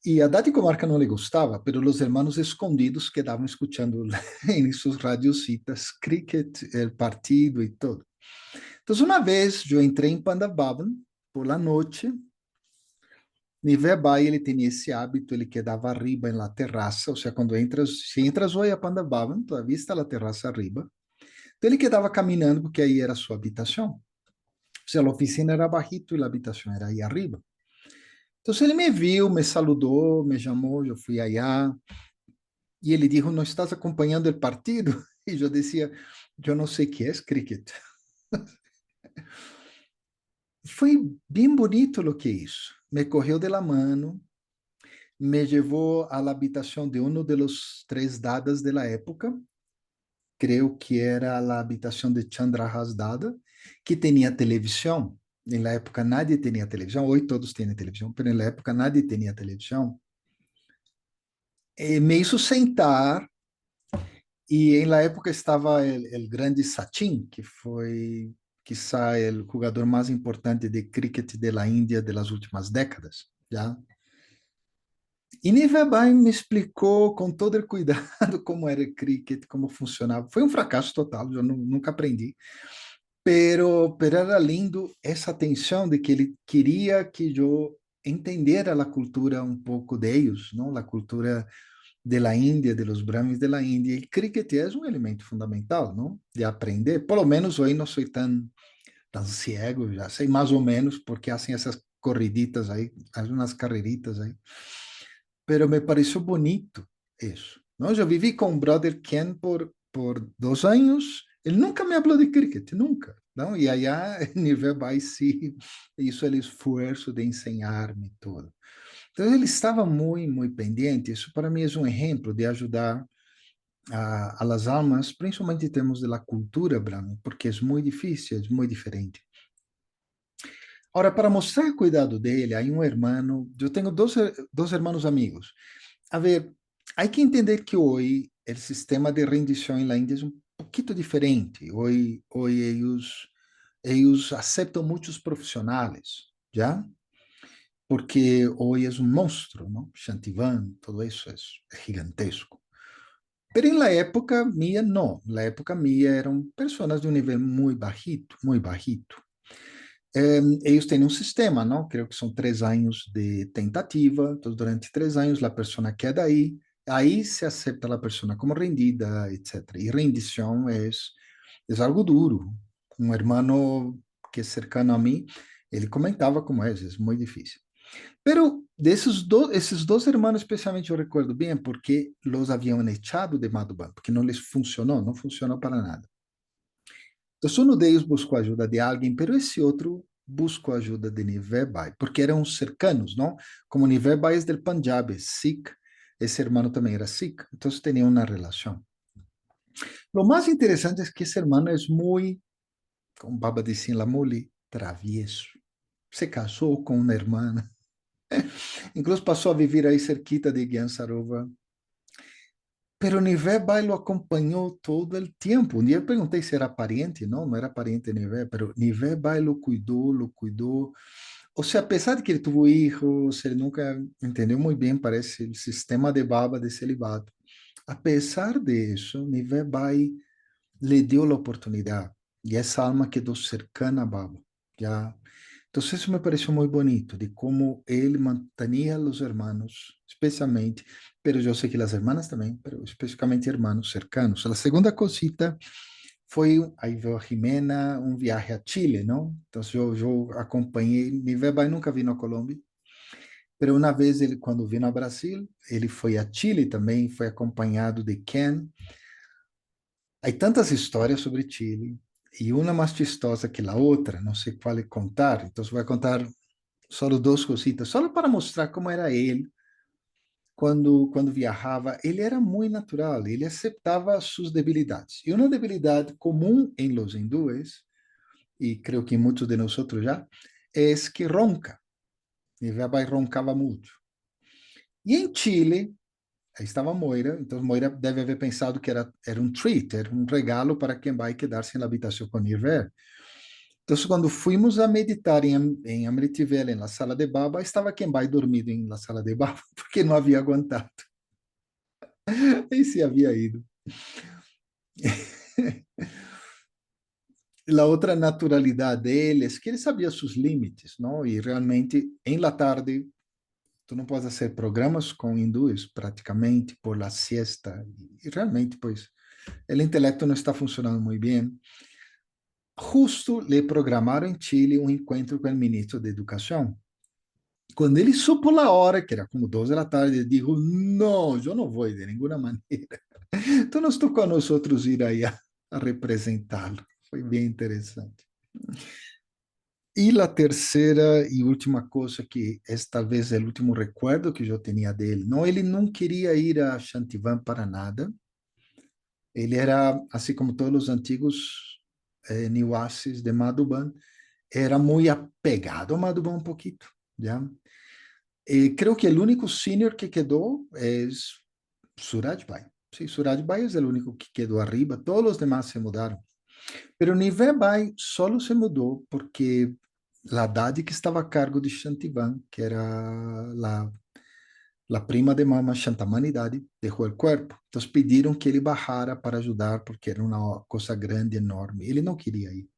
E a Dati Comarca não lhe gostava, pero os hermanos escondidos quedavam escutando em suas radiocitas cricket, o partido e tudo. Então, uma vez, eu entrei em Pandababan por la noite. Nivebai, ele tinha esse hábito, ele quedava arriba na terraça, ou seja, quando se entras hoje a Pandababan, tu vista a terraça arriba. Então, ele quedava caminhando, porque aí era sua habitação. Ou seja, a oficina era bajito e a habitação era aí arriba. Então, ele me viu, me saludou, me chamou, eu fui allá, e ele disse, não estás acompanhando o partido? E eu dizia, eu não sei o que é cricket. Foi bem bonito o que isso. Me correu de la mano, me levou à habitação de um dos três dadas da época, creio que era a habitação de Chandrahas Dada, que tinha televisão. Na época, nadie tinha televisão. Hoje todos têm televisão, mas na época, nadie tinha televisão. E me hizo sentar, e na época estava o grande Sachin, que foi, quizá, o jogador mais importante de cricket da Índia das últimas décadas. Já? E Nivebai me explicou com todo o cuidado como era o cricket, como funcionava. Foi um fracasso total, eu nunca aprendi. Pero era lindo essa atenção de que ele queria que eu entendera a cultura um pouco deles, não? A cultura da Índia, de los brahmins da Índia. E cricket é um elemento fundamental, não? De aprender. Pelo menos hoje não sou tão cego, já sei mais ou menos porque hacen essas corriditas aí, algumas carreritas aí. Pero me pareceu bonito isso. Não? Eu vivi com o brother Ken por 2 anos. Ele nunca me falou de cricket, nunca. Não? E allá, nível vai se isso é o esforço de ensinar-me tudo. Então, ele estava muito, muito pendiente. Isso, para mim, é um exemplo de ajudar a las almas, principalmente em termos da cultura brahmin, porque é muito difícil, é muito diferente. Agora, para mostrar o cuidado dele, há um irmão, eu tenho dois irmãos amigos. A ver, há que entender que hoje o sistema de rendição na Índia é um pouquinho diferente. Hoje eles aceitam muitos profissionais, já? Porque hoje é um monstro, não? Shantivan, tudo isso é gigantesco. Pero na época minha, não. Na época minha eram pessoas de um nível muito bajito, muito bajito. Eles têm um sistema, não? Creio que são 3 anos de tentativa. Então, durante 3 anos, a pessoa queda aí se aceita a pessoa como rendida, etc. E rendição é algo duro. Um irmão que é cercano a mim, ele comentava como é muito difícil. Pero esses dois irmãos, especialmente, eu recordo bem, porque los haviam echado de Madhuban, porque não les funcionou, não funcionou para nada. Então, um deles buscou ajuda de alguém, pero esse outro buscou ajuda de Nivebai, porque eram cercanos, não? Como Nivebai é do Punjab, é Sikh, esse irmão também era Sikh, então tinham uma relação. O mais interessante é que esse irmão é muito, como Baba dizia, muito travieso. se casou com uma irmã, incluso passou a viver aí cerquita de Gyansarova. Pero Nivé lo acompanhou todo o tempo. Um dia eu perguntei se era pariente, não era pariente de Nivé, pero Nivé lo cuidou, lo cuidou. Ou seja, apesar de que ele teve filhos, ele nunca entendeu muito bem, parece, o sistema de baba de celibato. Apesar de isso, Nivé le deu a oportunidade. E essa alma quedou cercana a Baba. Já. Então, isso me pareceu muito bonito, de como ele mantinha os irmãos, especialmente, pero eu sei que as irmãs também, pero especificamente irmãos cercanos. A segunda cosita foi, aí veio a Jimena, um viagem a Chile, não? Então, eu acompanhei, mi bebê nunca vino a Colômbia, pero uma vez, ele, quando vino ao Brasil, ele foi a Chile também, foi acompanhado de Ken. Há tantas histórias sobre Chile, e uma mais chistosa que a outra, não sei qual contar, então vou contar só duas cositas, só para mostrar como era ele quando viajava. Ele era muito natural, ele aceitava suas debilidades. E uma debilidade comum em los hindúes, e creio que muitos de nós já, é que ronca. E Baba roncava muito. E em Chile, aí estava Moira, então Moira deve haver pensado que era um treat, era um regalo para quem vai quedar-se na habitação com Niver. Então, quando fomos a meditar em Amityville, na sala de Baba, estava quem vai dormido na sala de Baba, porque não havia aguentado. E se havia ido. A outra naturalidade dele é que ele sabia seus limites, não? E realmente, em la tarde, tu não podes fazer programas com hindus, praticamente, por la siesta. E realmente, pois, o intelecto não está funcionando muito bem. Justo le programaram em Chile um encontro com o ministro de Educação. Quando ele supo a hora, que era como 12 da tarde, ele disse, não, eu não vou de nenhuma maneira. Então, nos tocou a nós outros ir aí a representá-lo. Foi bem interessante. E a terceira e última coisa, que é talvez o último recuerdo que eu tinha dele, não, ele não queria ir a Shantivan para nada. Ele era, assim como todos os antigos niwasis de Madhuban, era muito apegado a Madhuban um pouquinho, já. Creo que o único senior que quedou é Suraj Bhai. Sí, Suraj Bhai é o único que quedou arriba, todos os demás se mudaram. Pero Nivé Bhai solo se mudou porque a Dadi que estava a cargo de Shantivan, que era a prima de Mama Shantamani Dadi, deixou o corpo. Então pediram que ele bajara para ajudar, porque era uma coisa grande, enorme. Ele não queria ir.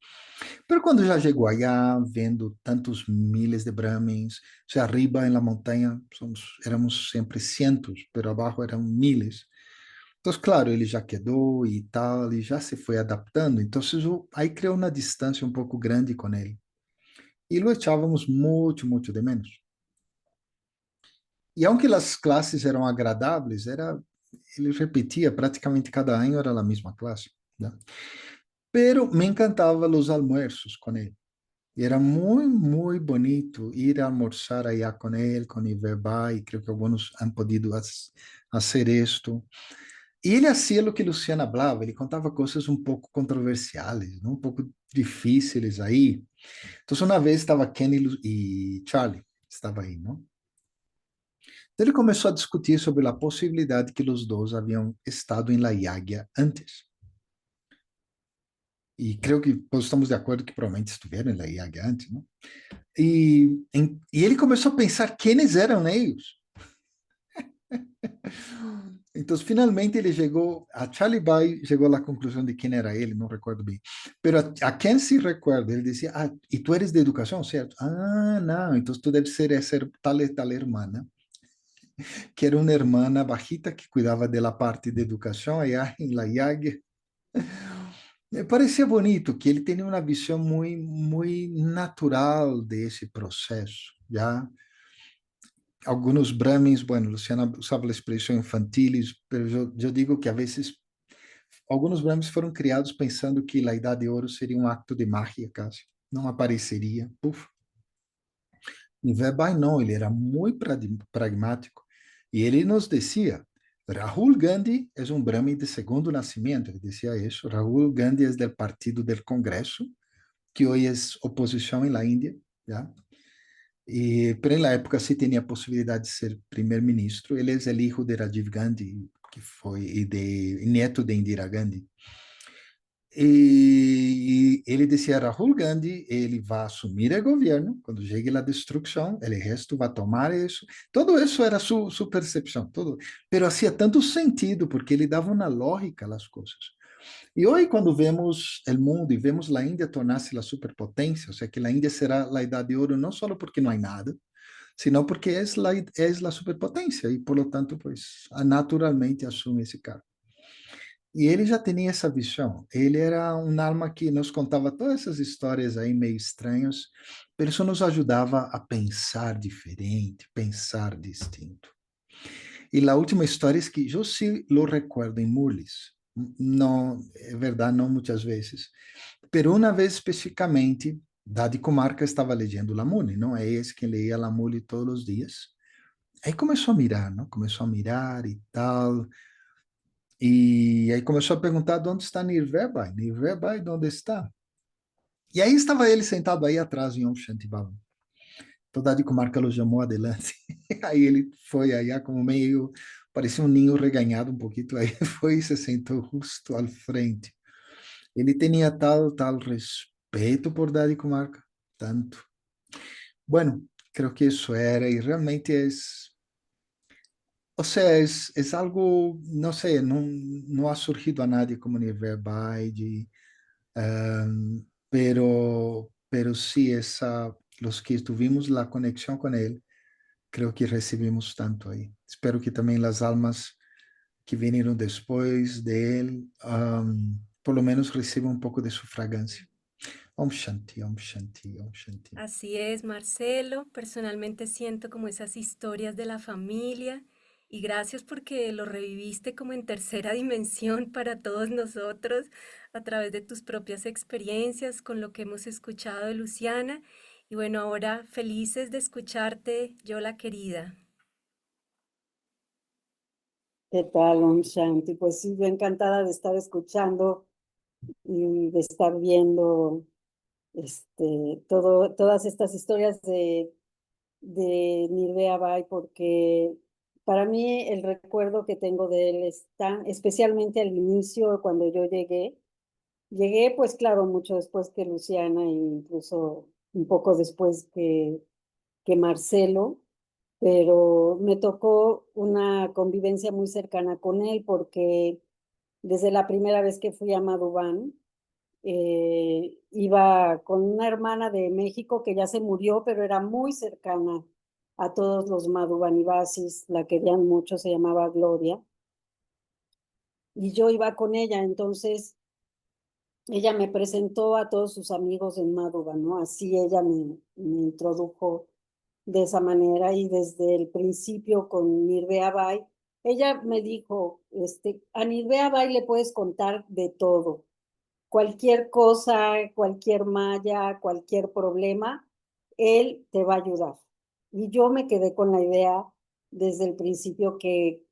Pero quando já chegou allá, vendo tantos miles de brahmins, se arriba em la montanha éramos sempre cientos, pero abaixo eram miles. Então, claro, ele já quedou e tal, e já se foi adaptando. Então, aí criou uma distância um pouco grande com ele. E lo echávamos muito, muito de menos. E aunque as classes eram agradáveis, ele repetia praticamente cada ano, era a mesma classe. Né? Pero me encantava os almoços com ele. E era muito, muito bonito ir a almoçar allá com ele, com Iverba, e creio que alguns han podido fazer isto. E ele fazia o que Luciana falava, ele contava coisas um pouco controversiais, um pouco difíceis aí. Então, uma vez estava Kenny e Charlie, estava aí, não? Então, ele começou a discutir sobre a possibilidade que os dois haviam estado em La Yagya antes. E creio que todos estamos de acordo que provavelmente estiveram em La Yagya antes, não? E ele começou a pensar quem eram eles. Então, finalmente ele chegou, a Charlie Bai chegou à conclusão de quem era ele, não recordo bem. Mas a quem se recuerda, ele dizia, e tu eres de educação, certo? Não, então tu deve ser essa tal irmã, que era uma irmã bajita que cuidava da parte de educação allá em La Yagya. Parecia bonito que ele tinha uma visão muito, muito natural desse processo, já. Alguns brahmins, bueno, Luciana usava a expressão infantiles, mas eu digo que a vezes alguns brahmins foram criados pensando que a idade de ouro seria um acto de mágica, quase. Não apareceria. Puf. E Vebai não, ele era muito pragmático. E ele nos dizia, Rahul Gandhi é um brahmin de segundo nascimento, ele dizia isso. Rahul Gandhi é do Partido do Congresso, que hoje é oposição em la Índia, já. Pero en la época sí tenía posibilidad de ser primer ministro. Él es el hijo de Rajiv Gandhi, que fue y nieto de Indira Gandhi. E ele dizia, Rahul Gandhi, ele vai assumir o governo, quando chegue a destruição, o resto vai tomar isso. Todo isso era sua percepção, todo. Pero hacía tanto sentido, porque ele dava uma lógica às coisas. E hoje, quando vemos o mundo e vemos a Índia tornar-se a superpotência, ou seja, que a Índia será a idade de ouro, não só porque não há nada, sino porque é a superpotência, e por lo tanto, pues, naturalmente assume esse cargo. E ele já tinha essa visão. Ele era um alma que nos contava todas essas histórias aí meio estranhas, mas isso nos ajudava a pensar diferente, pensar distinto. E a última história é que eu sim lo recuerdo em Murlis. Não, é verdade, não muitas vezes. Pero uma vez especificamente, Dadi Comarca estava lendo Lamuni, não é esse que leia Lamuni todos os dias. Aí começou a mirar, não? Começou a mirar e tal. E aí começou a perguntar de onde está Nirvebai. Nirvebai, de onde está? E aí estava ele sentado aí atrás em Om Shanti Bhavan. Toda a comarca o chamou adelante. Aí ele foi aí como meio, parecia um ninho reganhado um pouquinho, aí foi e se sentou justo ao frente. Ele tinha tal respeito por Dadi Comarca, tanto. Bueno, creo que isso era, e realmente é, o sea, es algo, no sé, no ha surgido a nadie como Nirvairbai, pero sí, los que tuvimos la conexión con él, creo que recibimos tanto ahí. Espero que también las almas que vinieron después de él, por lo menos reciban un poco de su fragancia. Om Shanti, Om Shanti, Om Shanti.
Así es, Marcelo. Personalmente siento como esas historias de la familia y gracias porque lo reviviste como en tercera dimensión para todos nosotros a través de tus propias experiencias con lo que hemos escuchado de Luciana. Y bueno, ahora felices de escucharte, Yola querida.
¿Qué tal, Om Shanti? Pues sí, yo encantada de estar escuchando y de estar viendo todas estas historias de Nirvana Bai, porque para mí el recuerdo que tengo de él está especialmente al inicio, cuando yo llegué pues claro, mucho después que Luciana e incluso un poco después que Marcelo, pero me tocó una convivencia muy cercana con él porque desde la primera vez que fui a Madhubán, iba con una hermana de México que ya se murió, pero era muy cercana a todos los Madhubanivasis, la querían mucho, se llamaba Gloria, y yo iba con ella, entonces ella me presentó a todos sus amigos en Madhuban, ¿no? Así ella me introdujo de esa manera y desde el principio con Nirvana Bai, ella me dijo, a Nirvana Bai le puedes contar de todo, cualquier cosa, cualquier malla, cualquier problema, él te va a ayudar. Y yo me quedé con la idea desde el principio que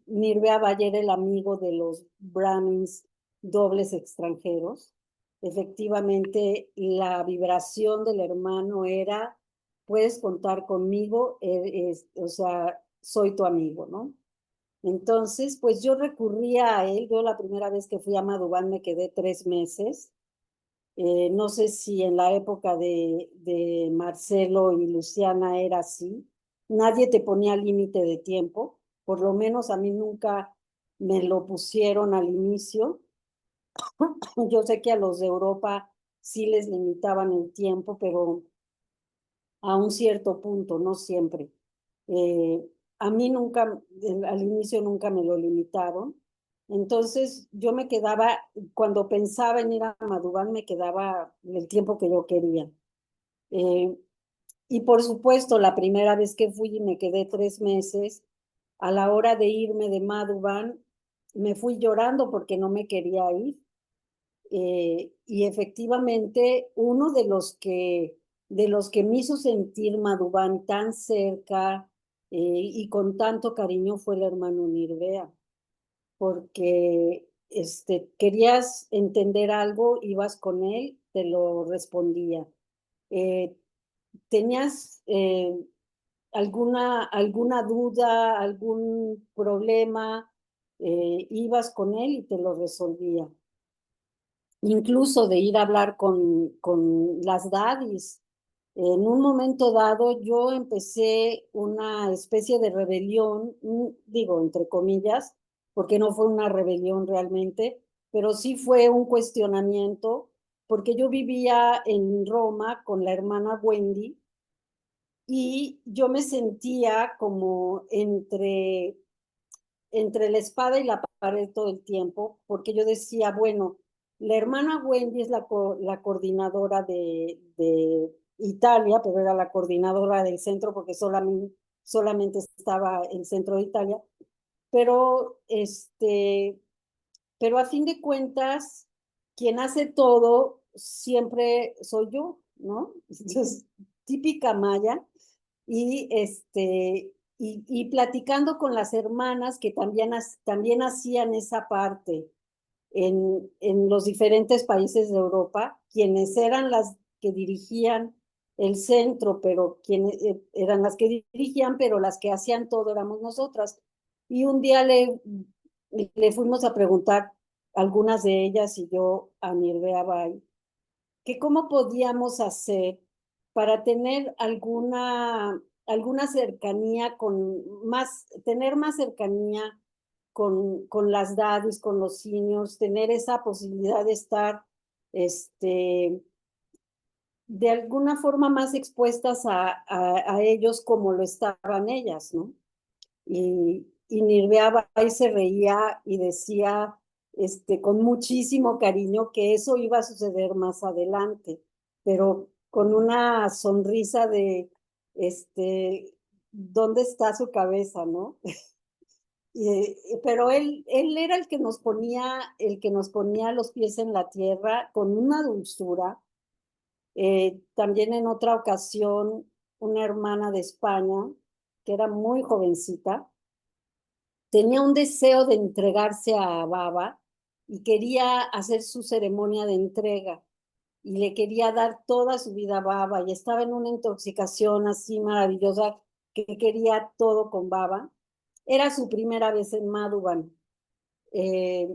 Nirvana Bai era el amigo de los Brahmins dobles extranjeros. Efectivamente, la vibración del hermano era, puedes contar conmigo, o sea, soy tu amigo, ¿no? Entonces, pues yo recurría a él. Yo la primera vez que fui a Madhubán me quedé 3 meses. No sé si en la época de Marcelo y Luciana era así. Nadie te ponía límite de tiempo. Por lo menos a mí nunca me lo pusieron al inicio. Yo sé que a los de Europa sí les limitaban el tiempo, pero a un cierto punto, no siempre. A mí nunca, al inicio nunca me lo limitaron. Entonces yo me quedaba, cuando pensaba en ir a Madhubán, me quedaba el tiempo que yo quería. Y por supuesto, la primera vez que fui y me quedé 3 meses, a la hora de irme de Madhubán, me fui llorando porque no me quería ir. Y efectivamente, uno de los que me hizo sentir Madhubán tan cerca y con tanto cariño fue el hermano Nirvana, porque querías entender algo, ibas con él, te lo respondía. ¿tenías alguna duda, algún problema? Ibas con él y te lo resolvía. Incluso de ir a hablar con las daddies. En un momento dado yo empecé una especie de rebelión, digo, entre comillas, porque no fue una rebelión realmente, pero sí fue un cuestionamiento, porque yo vivía en Roma con la hermana Wendy y yo me sentía como entre la espada y la pared todo el tiempo, porque yo decía, bueno, la hermana Wendy es la coordinadora de Italia, pero era la coordinadora del centro porque solamente estaba el centro de Italia, pero, pero a fin de cuentas, quien hace todo siempre soy yo, ¿no? Entonces, típica maya, y y platicando con las hermanas que también hacían esa parte en los diferentes países de Europa, quienes eran las que dirigían el centro, pero quienes eran las que dirigían, pero las que hacían todo éramos nosotras. Y un día le fuimos a preguntar algunas de ellas y yo a Nirbea Bai, que cómo podíamos hacer para tener alguna cercanía tener más cercanía con las daddies, con los seniors, tener esa posibilidad de estar, de alguna forma más expuestas a ellos como lo estaban ellas, ¿no? Y Nirbea Bai se reía y decía, con muchísimo cariño que eso iba a suceder más adelante, pero con una sonrisa de, ¿dónde está su cabeza, no? Pero él era el que nos ponía los pies en la tierra con una dulzura. También en otra ocasión, una hermana de España, que era muy jovencita, tenía un deseo de entregarse a Baba y quería hacer su ceremonia de entrega y le quería dar toda su vida a Baba y estaba en una intoxicación así maravillosa que quería todo con Baba. Era su primera vez en Madhuban, eh,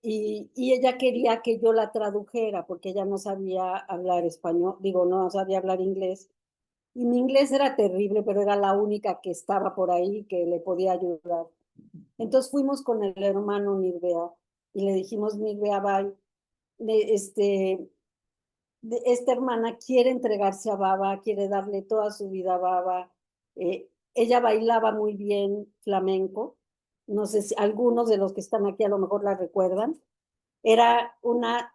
y ella quería que yo la tradujera porque ella no sabía hablar español, digo, no sabía hablar inglés. Y mi inglés era terrible, pero era la única que estaba por ahí que le podía ayudar. Entonces fuimos con el hermano Nirbea y le dijimos, Nirbea, bye, esta hermana quiere entregarse a Baba, quiere darle toda su vida a Baba. Ella bailaba muy bien flamenco, no sé si algunos de los que están aquí a lo mejor la recuerdan. Era una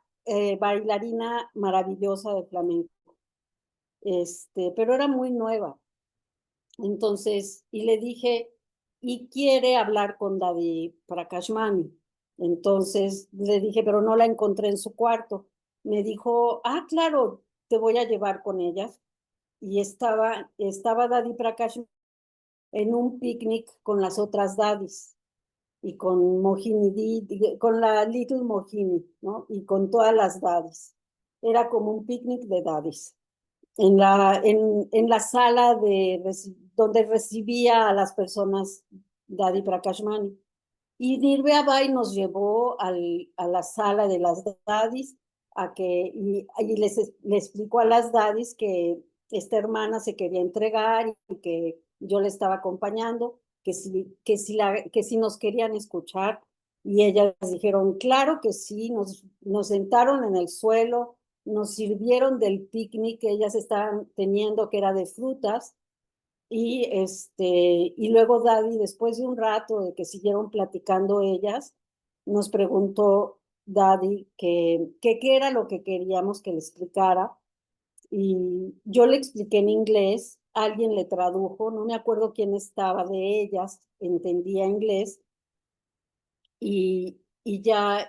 bailarina maravillosa de flamenco, pero era muy nueva. Entonces, y le dije, y quiere hablar con Daddy Prakashmani. Entonces le dije, pero no la encontré en su cuarto. Me dijo, ah, claro, te voy a llevar con ellas. Y estaba Daddy Prakashmani en un picnic con las otras daddies y con Mohini, con la Little Mohini, ¿no? Y con todas las daddies. Era como un picnic de daddies en la sala donde recibía a las personas Daddy Prakashmani. Y Nirbea Bai nos llevó a la sala de las daddies y le explicó a las daddies que esta hermana se quería entregar y que yo le estaba acompañando, que si nos querían escuchar. Y ellas dijeron, claro que sí, nos sentaron en el suelo, nos sirvieron del picnic que ellas estaban teniendo, que era de frutas, y luego Daddy, después de un rato de que siguieron platicando ellas, nos preguntó Daddy qué era lo que queríamos que le explicara, y yo le expliqué en inglés, alguien le tradujo, no me acuerdo quién estaba de ellas, entendía inglés, y ya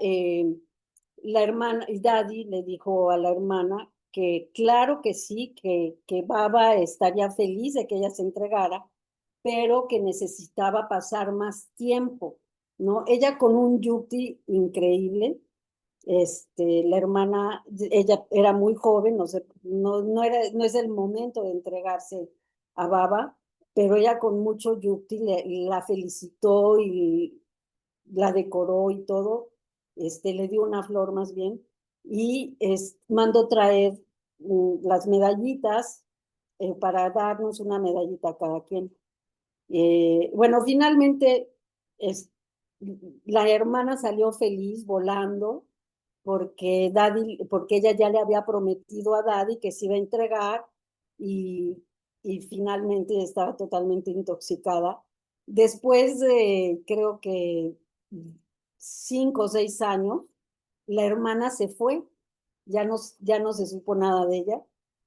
la hermana, Daddy le dijo a la hermana que claro que sí, que Baba estaría feliz de que ella se entregara, pero que necesitaba pasar más tiempo, ¿no? Ella con un yukti increíble, La hermana, ella era muy joven, no sé, no es el momento de entregarse a Baba, pero ella con mucho yukti la felicitó y la decoró y todo, le dio una flor más bien, y mandó traer las medallitas para darnos una medallita a cada quien. Bueno, finalmente la hermana salió feliz volando porque ella ya le había prometido a Daddy que se iba a entregar y finalmente estaba totalmente intoxicada. Después de, creo que 5 o 6 años, la hermana se fue, ya no se supo nada de ella,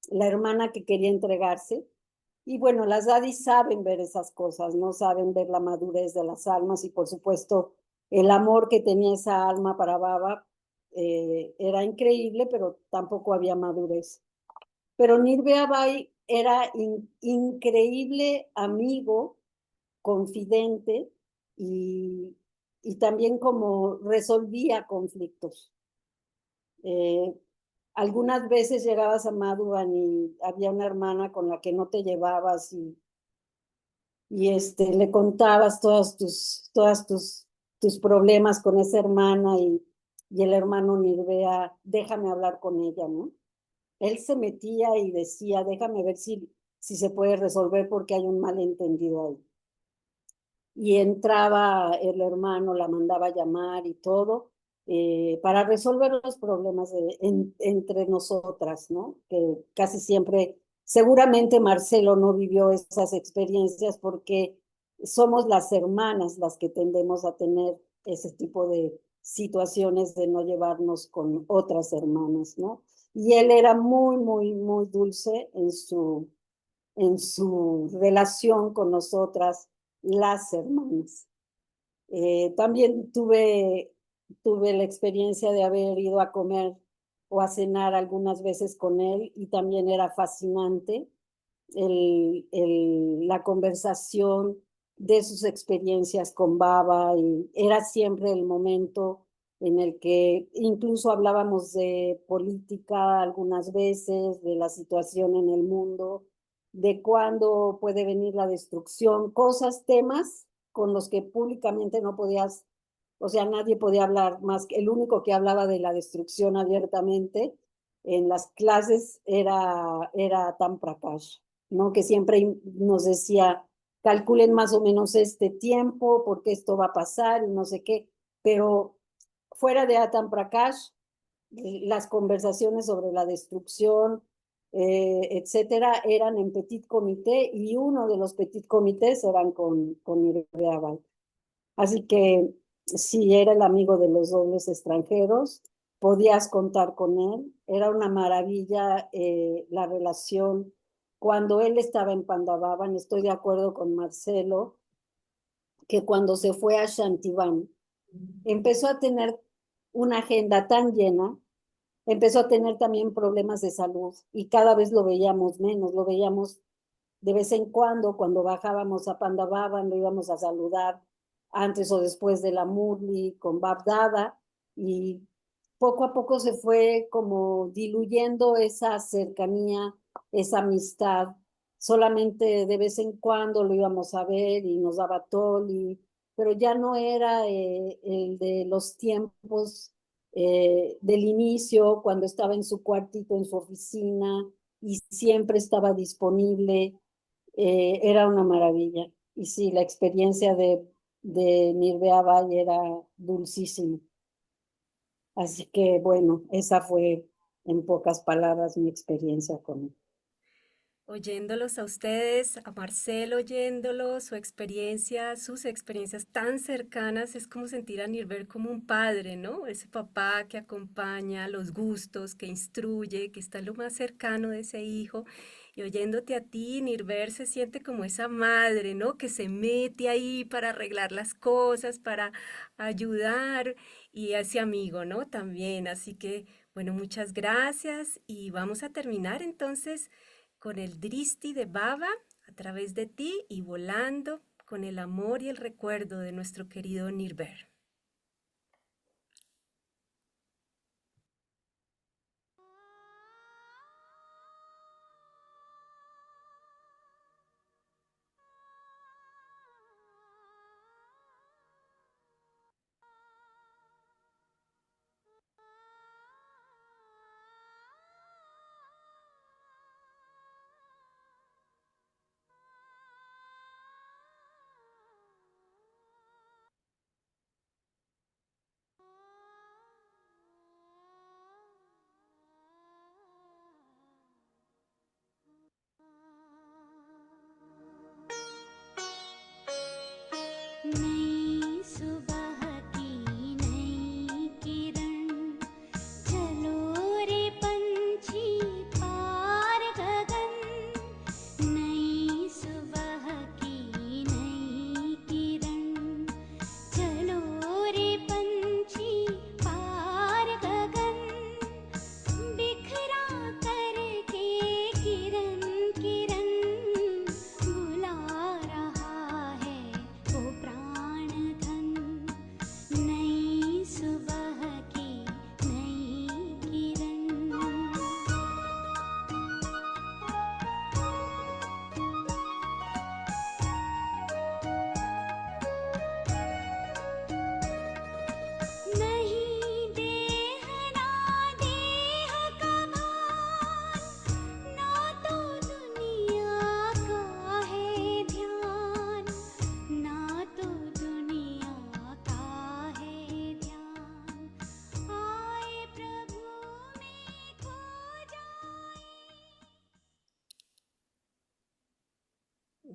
la hermana que quería entregarse. Y bueno, las daddies saben ver esas cosas, no saben ver la madurez de las almas y por supuesto el amor que tenía esa alma para Baba era increíble, pero tampoco había madurez. Pero Nirbhaya Bai era increíble amigo, confidente y también como resolvía conflictos. Algunas veces llegabas a Madhuban y había una hermana con la que no te llevabas y le contabas tus problemas con esa hermana y el hermano Nirbhaya, déjame hablar con ella, ¿no? Él se metía y decía, déjame ver si se puede resolver porque hay un malentendido ahí. Y entraba el hermano, la mandaba a llamar y todo, para resolver los problemas entre nosotras, ¿no? Que casi siempre, seguramente Marcelo no vivió esas experiencias porque somos las hermanas las que tendemos a tener ese tipo de situaciones de no llevarnos con otras hermanas, ¿no? Y él era muy, muy, muy dulce en su relación con nosotras, las hermanas. También tuve la experiencia de haber ido a comer o a cenar algunas veces con él y también era fascinante la conversación de sus experiencias con Baba y era siempre el momento en el que incluso hablábamos de política algunas veces, de la situación en el mundo, de cuándo puede venir la destrucción, temas con los que públicamente no podías, o sea, nadie podía hablar más que el único que hablaba de la destrucción abiertamente en las clases era Tam Prakash, ¿no? Que siempre nos decía, calculen más o menos este tiempo, porque esto va a pasar y no sé qué, pero fuera de Atam Prakash, las conversaciones sobre la destrucción, etcétera, eran en petit comité y uno de los petit comités eran con Nirbhaya Bai. Así que si era el amigo de los dobles extranjeros, podías contar con él. Era una maravilla la relación. Cuando él estaba en Pandababan, estoy de acuerdo con Marcelo, que cuando se fue a Shantivan, empezó a tener una agenda tan llena, empezó a tener también problemas de salud y cada vez lo veíamos menos, lo veíamos de vez en cuando bajábamos a Pandababan, lo íbamos a saludar antes o después de la Murli con Bab Dada y poco a poco se fue como diluyendo esa cercanía, esa amistad. Solamente de vez en cuando lo íbamos a ver y nos daba toli, pero ya no era el de los tiempos del inicio, cuando estaba en su cuartito, en su oficina y siempre estaba disponible. Era una maravilla. Y sí, la experiencia de Nirbhaya Bai era dulcísima. Así que bueno, esa fue en pocas palabras mi experiencia con él.
Oyéndolos a ustedes, a Marcelo oyéndolo, sus experiencias tan cercanas, es como sentir a Nirver como un padre, ¿no? Ese papá que acompaña los gustos, que instruye, que está lo más cercano de ese hijo. Y oyéndote a ti, Nirver se siente como esa madre, ¿no? Que se mete ahí para arreglar las cosas, para ayudar y a ese amigo, ¿no? También. Así que, bueno, muchas gracias y vamos a terminar entonces con el Dristi de Baba a través de ti y volando con el amor y el recuerdo de nuestro querido Nirver.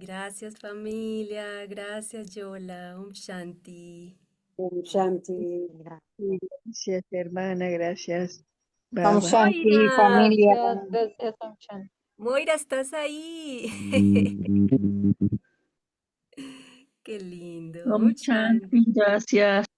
Gracias familia, gracias Yola, Om Shanti.
Om Shanti.
Gracias, hermana, gracias.
Om
Baba.
Shanti,
Moira,
familia.
Gracias, gracias, Om Shanti.
Moira, ¿estás ahí? Qué lindo.
Om
Om Shanti.
Shanti, gracias.